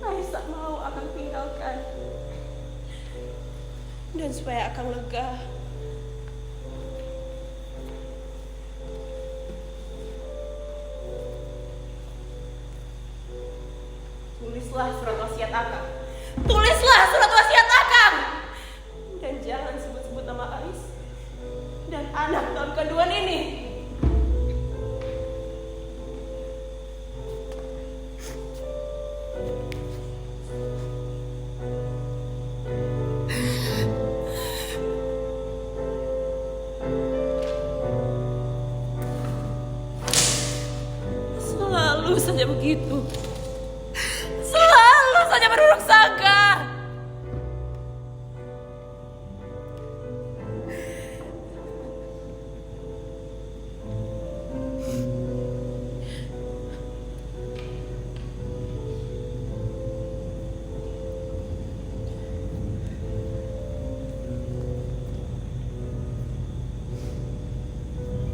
Aisyah mau Akang tinggalkan. Dan supaya Akang lega, tulislah surat wasiat Akang. Tulislah surat wasiat Akang. Dan jangan sebut-sebut nama Ais dan anak dalam kandungan ini. Selalu saja begitu. Selalu saja berburuk sangka.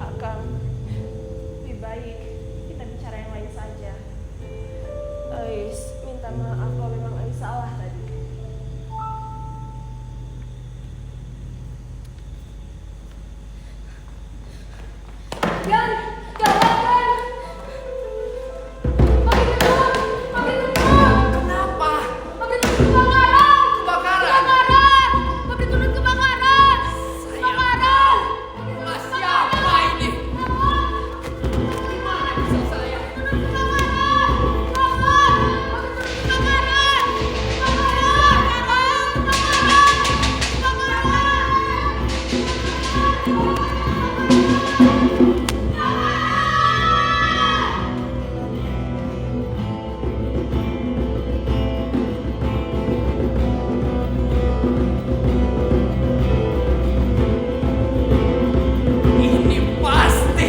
Akang, lebih baik kita bicara yang lain saja. Ais, minta maaf kalau memang Ais salah tadi. Gan, gawat Gan. Pakai gedung, pakai gedung. Kenapa? Pakai turun kebakaran. Kebakaran? Kebakaran. Pakai turun kebakaran. Kebakaran. Wah, siapa ini? Gimana bisa saya? Turun kebakaran. Kebakaran. Pakai turun kebakaran. Kebakaran. Ini pasti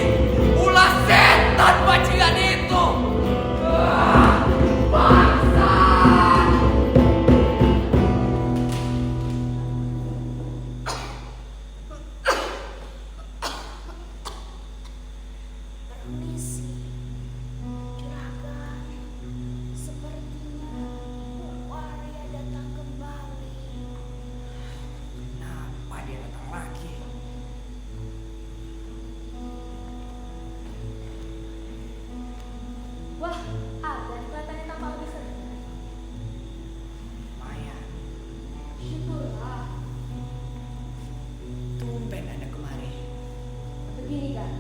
ulah setan bajingan itu. Bangsa! Permisi, Juragan. Sepertinya Bu Arya datang kembali. Kenapa dia datang lagi? Wah, ada kelihatannya tampak lebih senang. Maya, Syukurlah. tumben Anda kemari. Begini kan,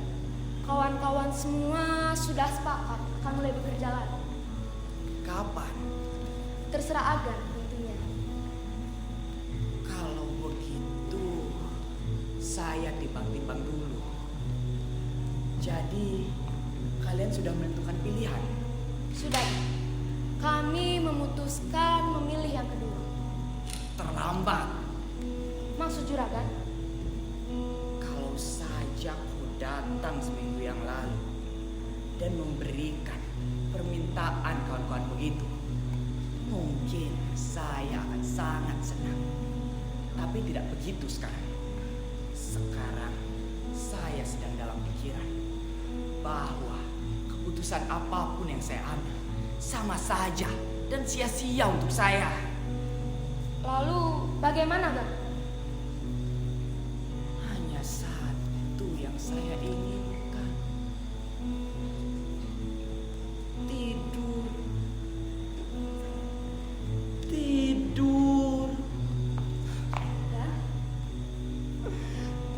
kawan-kawan semua sudah sepakat akan mulai bekerja lagi. Kapan? Terserah Agan tentunya. Kalau begitu, saya timbang-timbang dulu. Jadi, kalian sudah menentukan pilihan? Sudah, kami memutuskan memilih yang kedua. Terlambat. Maksud Juragan? Kalau saja aku datang seminggu yang lalu dan memberikan permintaan kawan-kawan begitu, mungkin saya akan sangat senang. Tapi tidak begitu sekarang. Sekarang saya sedang dalam pikiran bahwa keputusan apapun yang saya ambil sama saja dan sia-sia untuk saya. Lalu bagaimana, Gan? Hanya satu yang saya inginkan. Tidur. Tidur. Gan?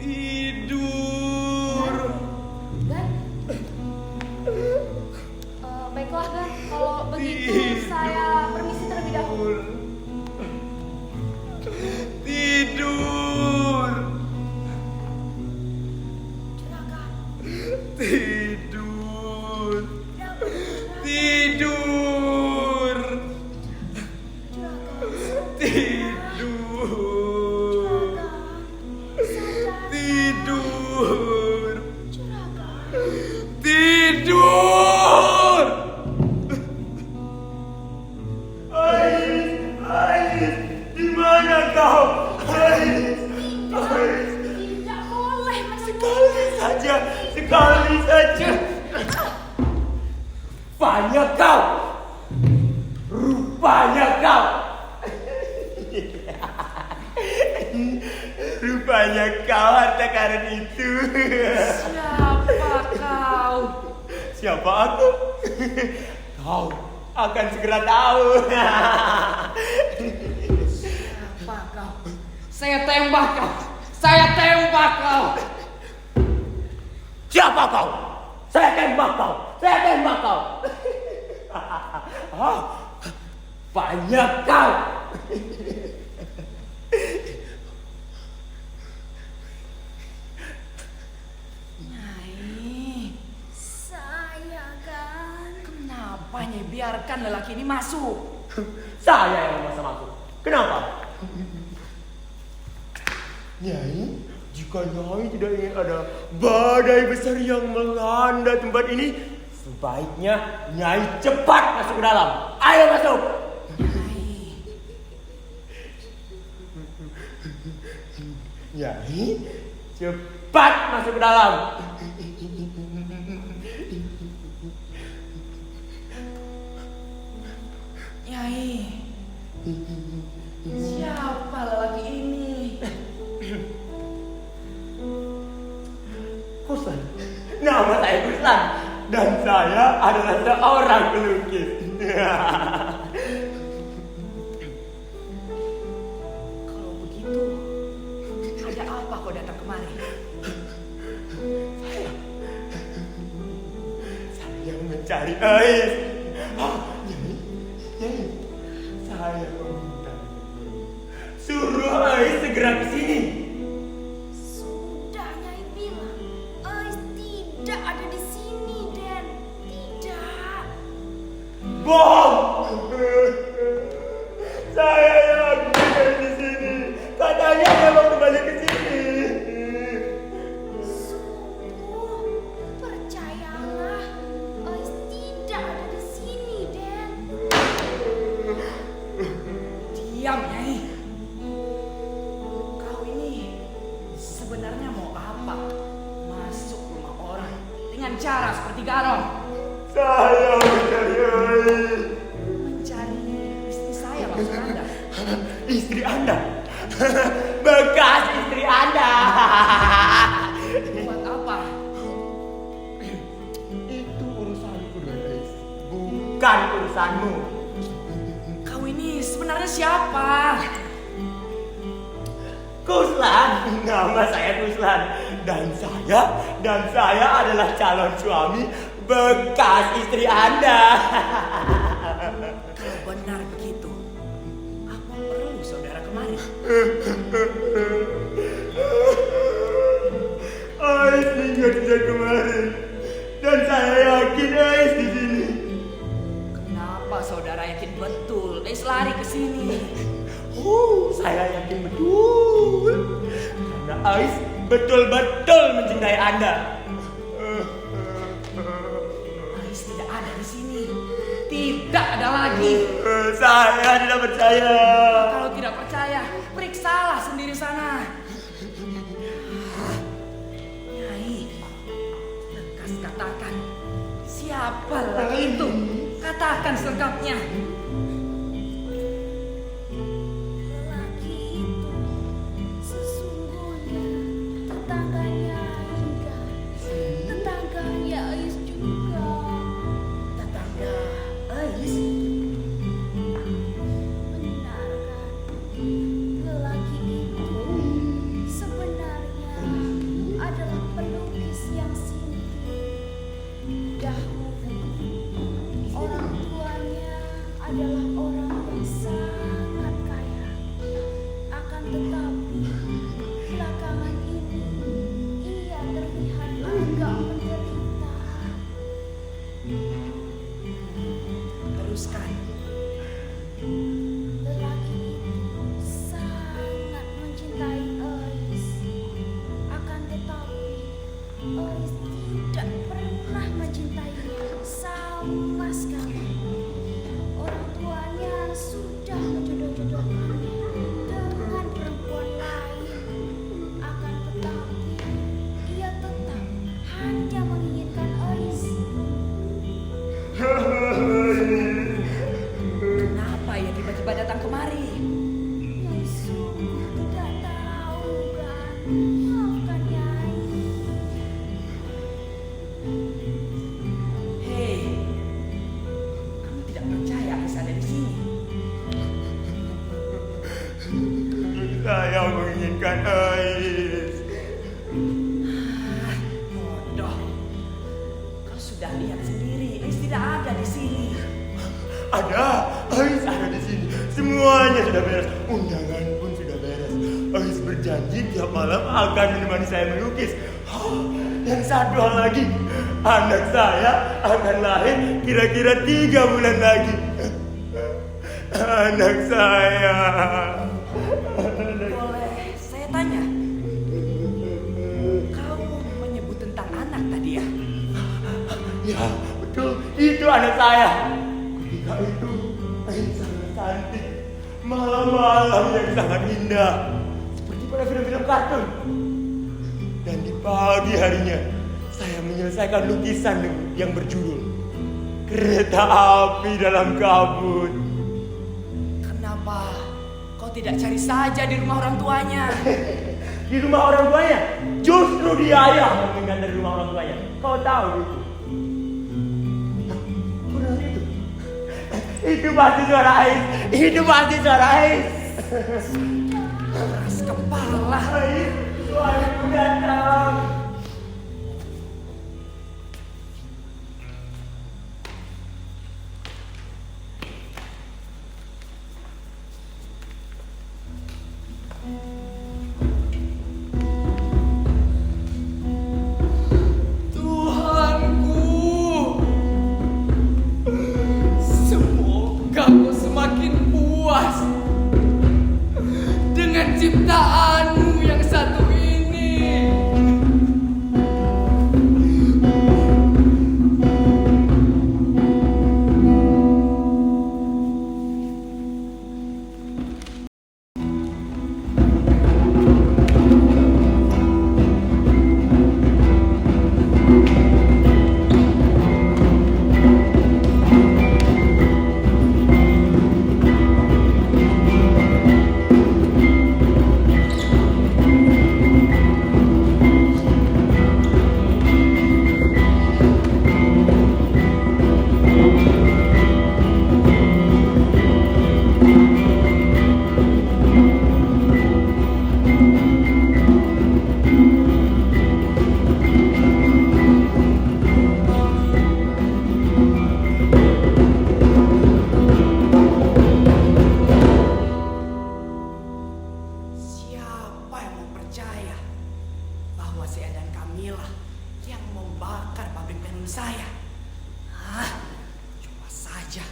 Tidur. Gan? Baiklah, Gan. Kalau begitu saya permisi terlebih dahulu. Tidur. Juragan, Tidur. kenapa Juragan? Tidur. Juragan, Tidur. Rupanya kau. Rupanya kau harta karun itu. Siapa kau? Siapa aku? Kau akan segera tahu. Siapa kau? Saya tembak kau. Saya tembak kau. Siapa kau? Saya tembak kau. Banyak kau. Nyai, Saya kan. kenapa Nyai biarkan lelaki ini masuk? Saya yang memaksa masuk. Kenapa? Nyai, jika Nyai tidak ingin ada badai besar yang melanda tempat ini, sebaiknya Nyai cepat masuk ke dalam. Ayo masuk. Nyai, cepat masuk ke dalam. Nyai, siapa lelaki ini? Kuslan, nama saya Kuslan dan saya adalah seorang pelukis. Kalau begitu, ada apa kau datang kemari? Saya mencari Ais. Nyai, saya meminta suruh Ais segera ke sini. Sudah Nyai bilang, Ais tidak ada di sini, Den. Tidak. Bohong. Saya yakin dia di sini. Katanya dia mau kembali ke sini. Sungguh, percayalah, Ais tidak ada di sini, Den. Diam, Nyai. Kau ini sebenarnya mau apa? Masuk rumah orang dengan cara seperti garong. Saya mencari Ais. Mencari istri saya, maksud Anda. Istri Anda. Bekas istri Anda. Buat apa? Itu urusanku dengan Ais, bukan urusanmu. Kau ini sebenarnya siapa? Kuslan, nama saya Kuslan dan saya adalah calon suami bekas istri Anda. Kalau benar begitu, apa perlu saudara kemari? Ais ingat sejak kemarin dan saya yakin Ais di sini. Kenapa saudara yakin betul Ais lari ke sini? Saya yakin betul karena Ais betul-betul mencintai Anda. Ais tidak ada di sini. Tidak ada lagi. Saya tidak percaya. Kalau tidak percaya, periksalah sendiri sana. Nyai, lekas katakan, siapa lelaki itu? Katakan selengkapnya. Lelaki itu sesungguhnya tetangganya Inga, tetangganya Ais juga. Tetangga Ais. Benar kan? Lelaki itu sebenarnya adalah pelukis yang singkir. Dahulu orang tuanya adalah orang yang sangat kaya. Akan tetapi belakangan ini ia terlihat agak menderita. Teruskan. Lelaki itu sangat mencintai Ais. Akan tetapi Ais tidak pernah mencintainya sama sekali. Orang tuanya sudah menjodoh-jodohkannya dengan perempuan lain. Akan tetapi ia tetap hanya menginginkan Ais. saya menginginkan Ais. Bodoh. Kau sudah lihat sendiri, Ais tidak ada di sini. Ada, Ais ada di sini. Semuanya sudah beres. Undangan pun sudah beres. Ais berjanji tiap malam akan menemani saya melukis. Dan satu hal lagi, anak saya akan lahir kira-kira 3 bulan lagi. Anak saya. Boleh saya tanya? Kau menyebut tentang anak tadi ya? Ya, betul. Itu anak saya. Ketika itu, Ais sangat cantik. Malam-malam yang sangat indah. Seperti pada film-film kartun. Dan di pagi harinya, saya menyelesaikan lukisan yang berjudul Kereta Api Dalam Kabut. Kenapa kau tidak cari saja di rumah orang tuanya? Di rumah orang tuanya, justru dia yang meninggal dari rumah orang tuanya. Kau tahu itu? Benar itu? Itu pasti suara Ais. Itu pasti suara Ais. Keras kepala. Ais, suaraku datang. Tuhanku, semoga kau semakin puas dengan ciptaanmu yang satu ini. Siapa yang mau percaya bahwa saya dan Camilla yang membakar pabrik tenun saya? Coba saja.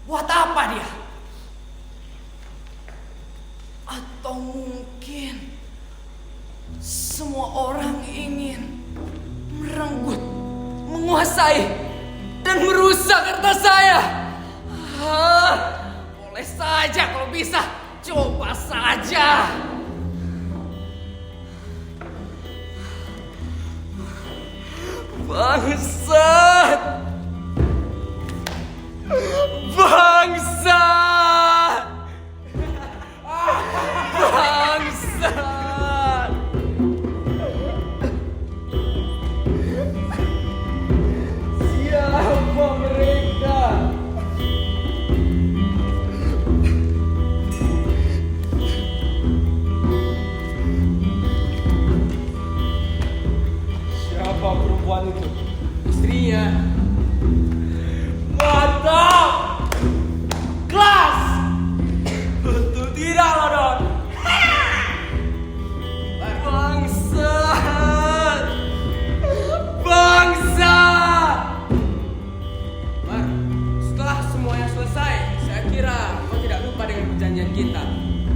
Buat apa dia? Atau mungkin semua orang ingin merenggut, menguasai, dan merusak harta saya. Boleh saja kalau bisa. Coba saja. Bangsat! Bangsat! Bangsat! Siapa mereka? Siapa perempuan itu? Istrinya. Mantap! Kelas! Betul tidak, Lodon? Bangsat! Bangsat! Mar, setelah semuanya selesai, saya kira kau tidak lupa dengan perjanjian kita.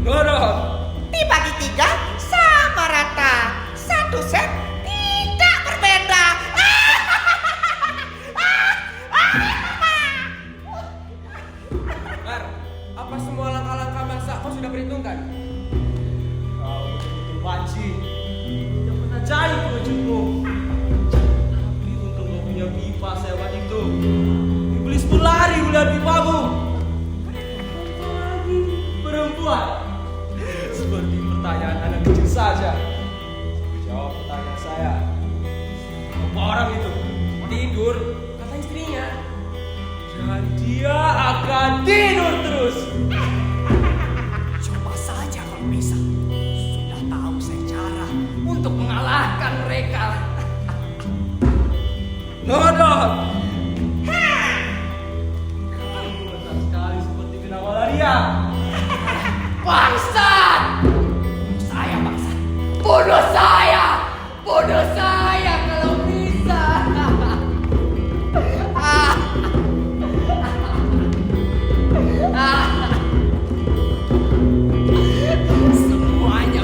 Lodon! Dibagi 3 sama rata. 1 set tidak berbeda. Mar, apa semua langkah-langkah masak kau sudah perhitungkan? Kau betul-betul banci. Tidak pernah cari wujudmu. Tapi untuk kau punya pipa sewa itu, iblis pun lari melihat pipamu. Apalagi perempuan. Seperti pertanyaan anak kecil saja. Jawab pertanyaan saya. Apa orang itu? Tidur, kata istrinya. Dan dia akan tidur terus. Coba saja kalau bisa. Lodot. Kamu benar sekali seperti benang malaria. Bangsat! Saya bangsat. Bunuh saya! Bunuh saya kalau bisa. Semuanya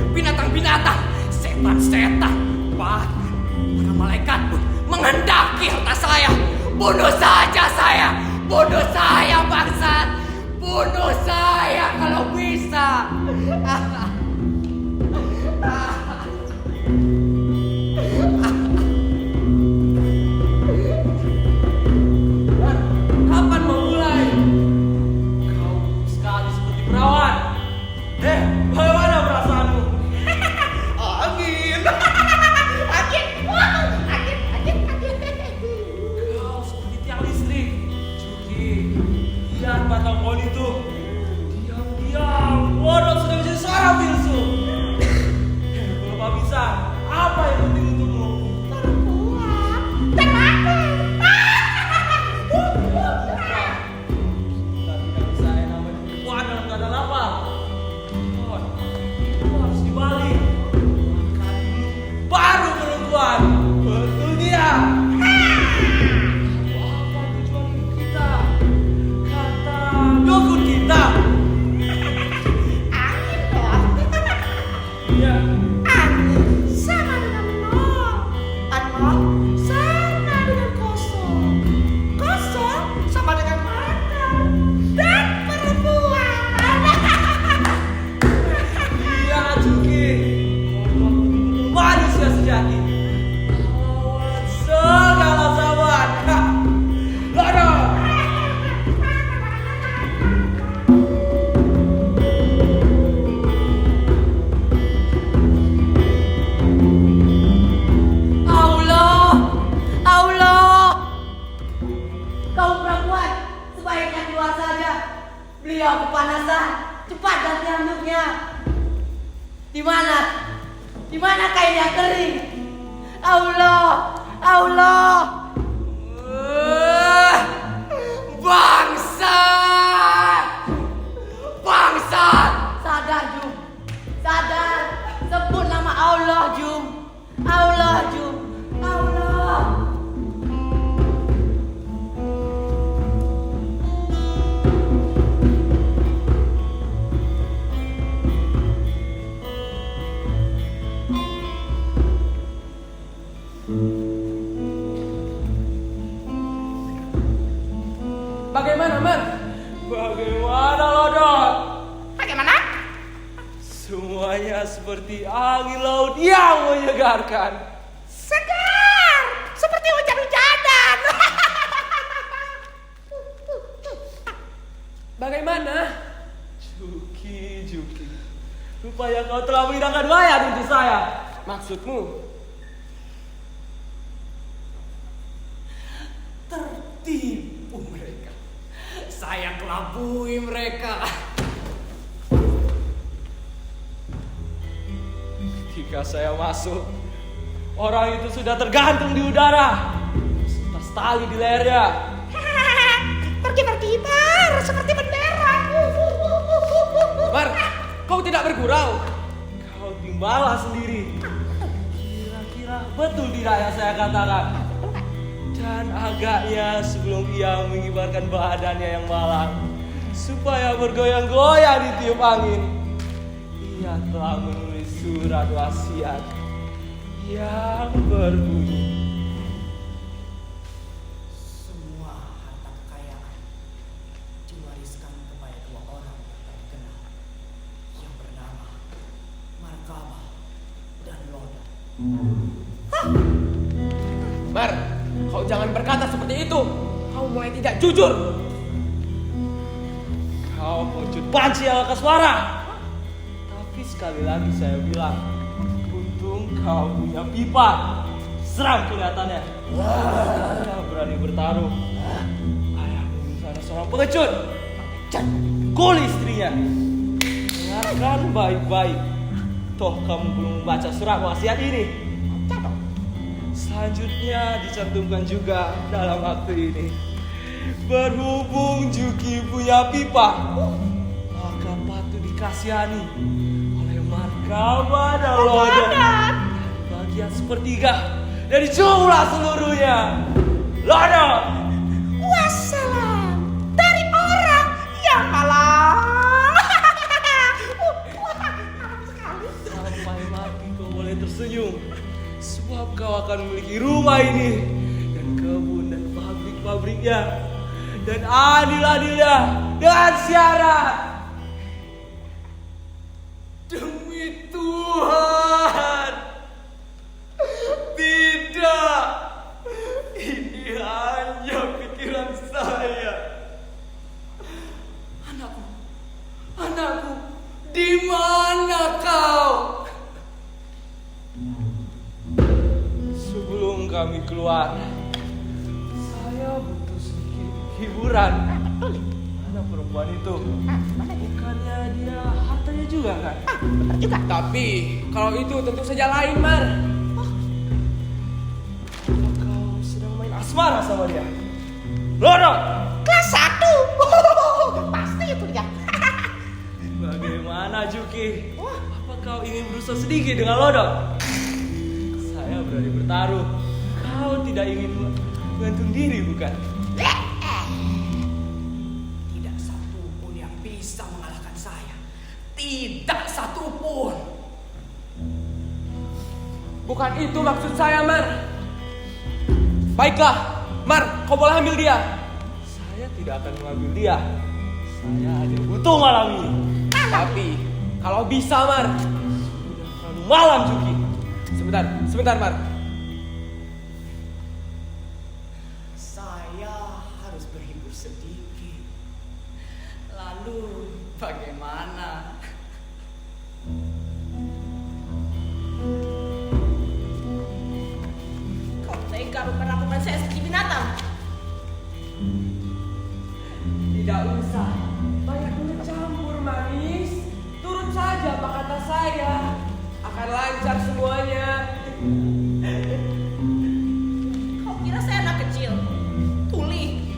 binatang-binatang, setan-setan, bahkan para malaikat pun menghendaki harta saya. Bunuh saja saya, bunuh saya bangsat, bunuh saya kalau bisa. Kapan mau mulai? Kau sekali seperti perawan. Bagaimana perasaanmu? Angin. Kau seperti tiang listrik. Juki, lihat batang pohon itu. Diam-diam, Lodot sudah menjadi seorang filsuf. Bapak bisa, apa yang penting untukmu? Kita tidak bisa yang namanya penipuan dalam keadaan lapar. Itu harus dibalik. Makan dulu, baru penentuan. Betul dia. Apa tujuan hidup kita? Kata dukun kita. Angin dong. Iya. Angin sama dengan nol. Nol sama dengan kosong. Kosong sama dengan makan dan perempuan. Iya, Juki. Kau betul-betul manusia sejati. Lawan segala zaman. Lodot. Allah, Allah. Kau perempuan, sebaiknya keluar saja. Beliau kepanasan. Cepat ganti handuknya. Di mana? Di mana kain yang kering? Allah, Allah. Bangsat! Bangsat! Sadar, Jum. Sadar. Sebut nama Allah, Jum. Allah, Jum. Allah. Bagaimana, Man? Bagaimana, Lodot? Bagaimana? Semuanya seperti angin laut yang menyegarkan. Segar, seperti hujan-hujanan. Bagaimana? Juki. Rupanya kau telah menghidangkan wayang untuk saya. Maksudmu? Tertipu mereka. Saya kelabui mereka. Ketika saya masuk, orang itu sudah tergantung di udara. Setas tali di lehernya. Berkibar-kibar seperti bendera. Mar, kau tidak bergurau. Kau timbalah sendiri. Kira-kira betul tidak yang saya katakan? Dan agaknya sebelum ia mengibarkan badannya yang malang, supaya bergoyang-goyang di tiup angin, ia telah menulis surat wasiat yang berbunyi, Semua harta kekayaan diwariskan kepada dua orang yang tak dikenal, yang bernama Markabah dan Lodot. Mar, kau jangan berkata seperti itu. Kau mulai tidak jujur. kau pengecut panci ala Kaswara. Tapi sekali lagi saya bilang, untung kau punya pipa. Seram kelihatannya. Saya berani bertaruh. Ayahmu di sana seorang pengecut. Kuli istrinya. Dengarkan baik-baik. Toh kamu belum membaca surat wasiat ini. Selanjutnya dicantumkan juga dalam akte ini. Berhubung Juki punya pipa, maka patut dikasihani oleh Markaba dan Lodok bagian sepertiga dari jumlah seluruhnya. Lodok, Wassalam dari orang yang malam. sampai mati kau boleh tersenyum, sebab kau akan memiliki rumah ini dan kebun dan pabrik-pabriknya dan adil-adilnya dengan syarat. Demi Tuhan, tidak, ini hanya pikiran saya. Anakku, di mana kau? Sebelum kami keluar, saya butuh sedikit hiburan. Mana perempuan itu? Bukannya dia hartanya juga kan? Juga. Tapi kalau itu tentu saja lain, Mar. Apa kau sedang main asmara sama dia? Lodok! Kelas 1. Pasti itu dia. Bagaimana Juki? Apa kau ingin berusaha sedikit dengan Lodok? Saya berani bertaruh, kau tidak ingin gantung diri bukan? Tidak satu pun yang bisa mengalahkan saya. Tidak satu pun. Bukan itu maksud saya, Mar. Baiklah, Mar, kau boleh ambil dia. Saya tidak akan mengambil dia. Saya hanya butuh malam ini. Tapi kalau bisa, Mar. Sudah terlalu malam Juki. Sebentar, Mar. Saya harus berhibur sedikit. Lalu bagaimana? Kau tega memperlakukan saya seperti binatang. Tidak usah banyak turut campur, manis. Turut saja apa kata saya. Akan lancar semuanya. Kau kira saya anak kecil? Tuli.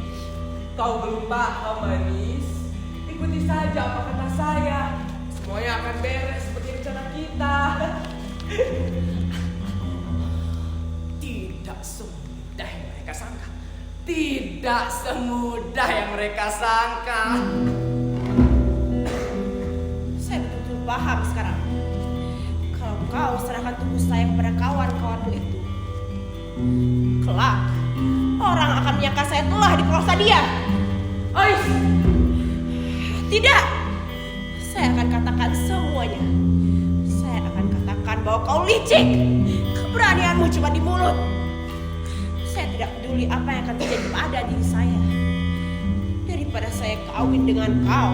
Kau belum paham, manis. Ikuti saja apa kata saya. Semuanya akan beres seperti rencana kita. Tidak semudah yang mereka sangka. Tidak semudah yang mereka sangka. Saya betul-betul paham sekarang. Kalau kau serahkan tubuh saya kepada kawan-kawanmu itu, kelak orang akan menyangka saya telah diperkosa dia. Ais, Tidak. Saya akan katakan semuanya. Saya akan katakan bahwa kau licik. Keberanianmu cuma di mulut. Saya tidak peduli apa yang akan terjadi pada diri saya. Daripada saya kawin dengan kau,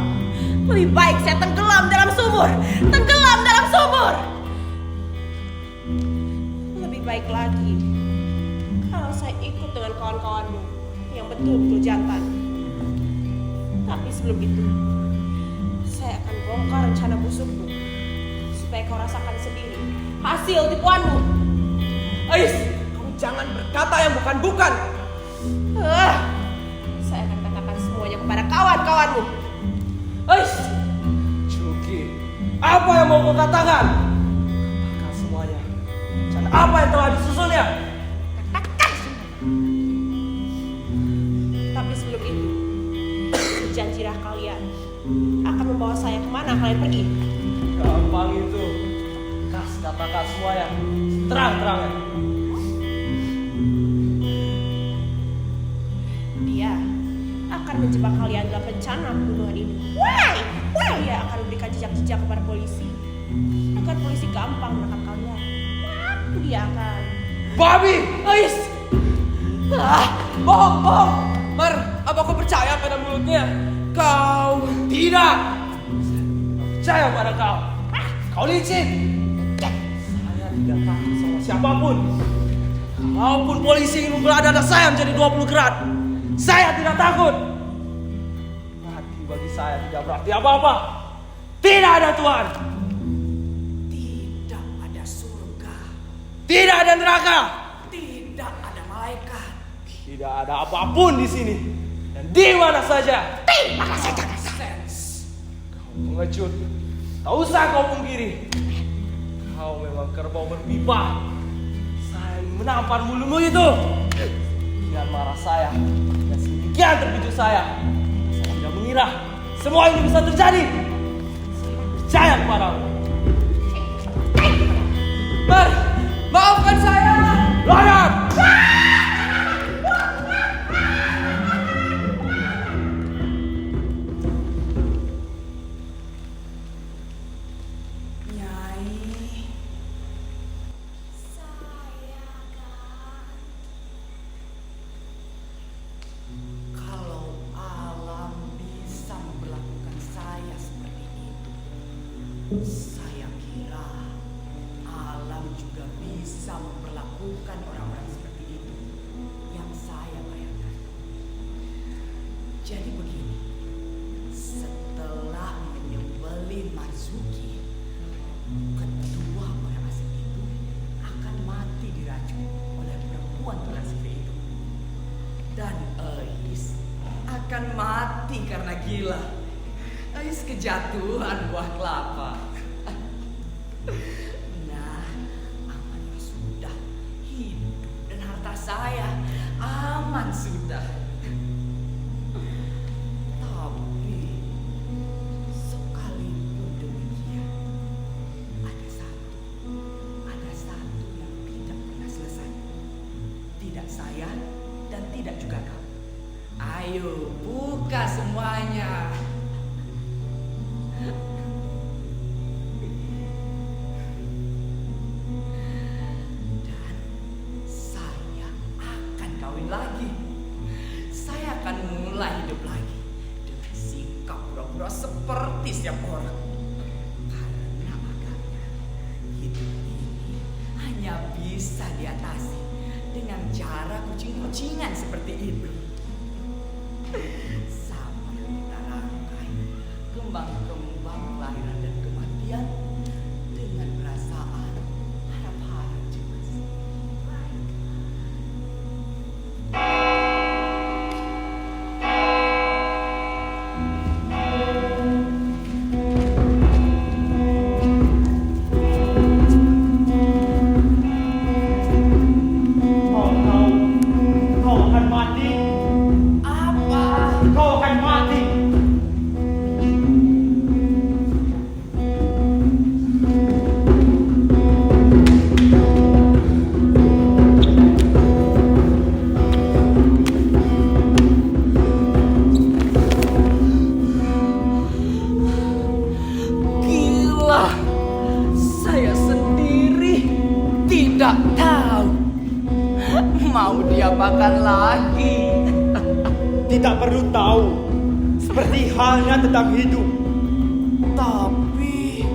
lebih baik saya tenggelam dalam sumur. Tenggelam dalam sumur. Lebih baik lagi kalau saya ikut dengan kawan-kawanmu yang betul-betul jantan. Tapi sebelum itu, saya akan bongkar rencana busukmu supaya kau rasakan sendiri hasil tipuanmu. Ais, kamu jangan berkata yang bukan-bukan. Saya akan katakan semuanya kepada kawan-kawanmu. Ais, Juki, apa yang mau kau katakan? Katakan semuanya. Rencana apa yang telah disusunnya? Tapi sebelum itu, janjilah kalian akan membawa saya kemana kalian pergi. Gampang itu. Katakan semuanya. Terang-terangnya. Dia akan menjebak kalian dalam rencana pembunuhan ini. Dia akan memberikan jejak-jejak kepada polisi agar polisi gampang menangkap kalian. Dia akan babi, Ais. Bohong. Mar, apa kau percaya pada mulutnya? Kau Tidak. Saya percaya pada kau. Kau licik. Saya tidak takut sama siapapun. Kalaupun polisi ingin membelah dada saya menjadi 20 kerat, saya tidak takut. Mati bagi saya tidak berarti apa-apa. Tidak ada Tuhan. Tidak ada surga. Tidak ada neraka. Tidak Tidak ada apapun di sini dan di mana saja. Di mana saja. Kau pengecut. Tak usah kau pungkiri. Kau memang kerbau berpipa. Saya menampar mulutmu itu. Dengan marah saya dan sedemikian terkejut saya tidak mengira semua ini bisa terjadi. Saya percaya kepadamu. Mar, maafkan saya. Layak! Nyai, Saya kan. kalau alam bisa memperlakukan saya seperti itu, saya kira alam juga bisa memperlakukan orang-orang seperti itu yang saya bayangkan. Jadi begini, setelah menyembelih Marzuki, kedua orang asing itu akan mati diracun oleh perempuan tulang sihir itu. Dan Ais akan mati karena gila. Ais kejatuhan buah kelapa. Nah, amannya sudah. Hidup dan harta saya aman sudah. Tapi sekalipun demikian, ada satu yang tidak pernah selesai. Tidak saya dan tidak juga kau. Ayo buka semuanya. Dan saya akan kawin lagi. Saya akan mulai hidup lagi dengan sikap pura-pura seperti setiap orang. Karena agaknya hidup ini hanya bisa diatasi dengan cara kucing-kucingan seperti itu. Sambil kita rangkai kembang-kembang kelahiran dan kematian dengan perasaan harap-harap cemas. Kau tahu, kau akan mati. Apa? Kau akan mati. Gila, saya sendiri tidak tahu mau diapakan lagi. Tidak perlu tahu. Seperti halnya tentang hidup. Tapi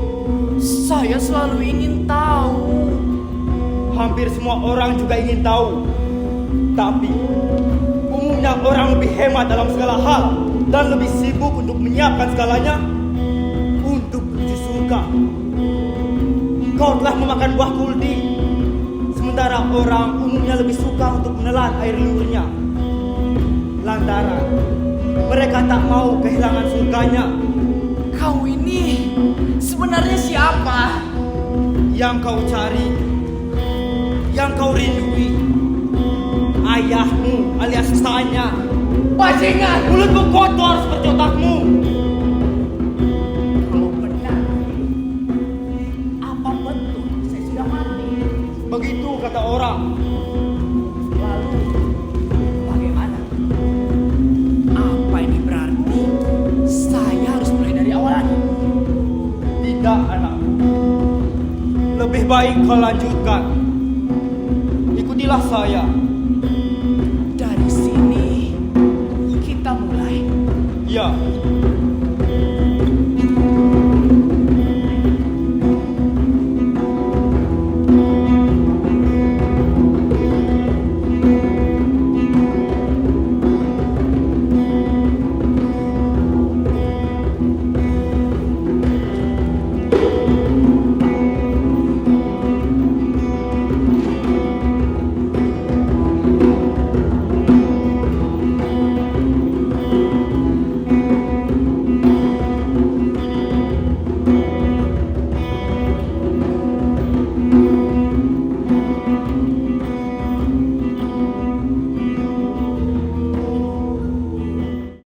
saya selalu ingin tahu. Hampir semua orang juga ingin tahu. Tapi umumnya orang lebih hemat dalam segala hal dan lebih sibuk untuk menyiapkan segalanya untuk menuju surga. Kau telah memakan buah kuldi, sementara orang umumnya lebih suka untuk menelan air liurnya. Lantaran mereka tak mau kehilangan surganya. Kau ini sebenarnya siapa? Yang kau cari, yang kau rindui, ayahmu alias Tanya. Bajingan! Mulutmu kotor seperti otakmu. Kalau benar, apa betul saya sudah mati? Begitu kata orang. Lalu bagaimana? Apa ini berarti saya harus mulai dari awal lagi? Tidak, anakku. Lebih baik kau lanjutkan. Ikutilah saya. Dari sini kita mulai. Ya,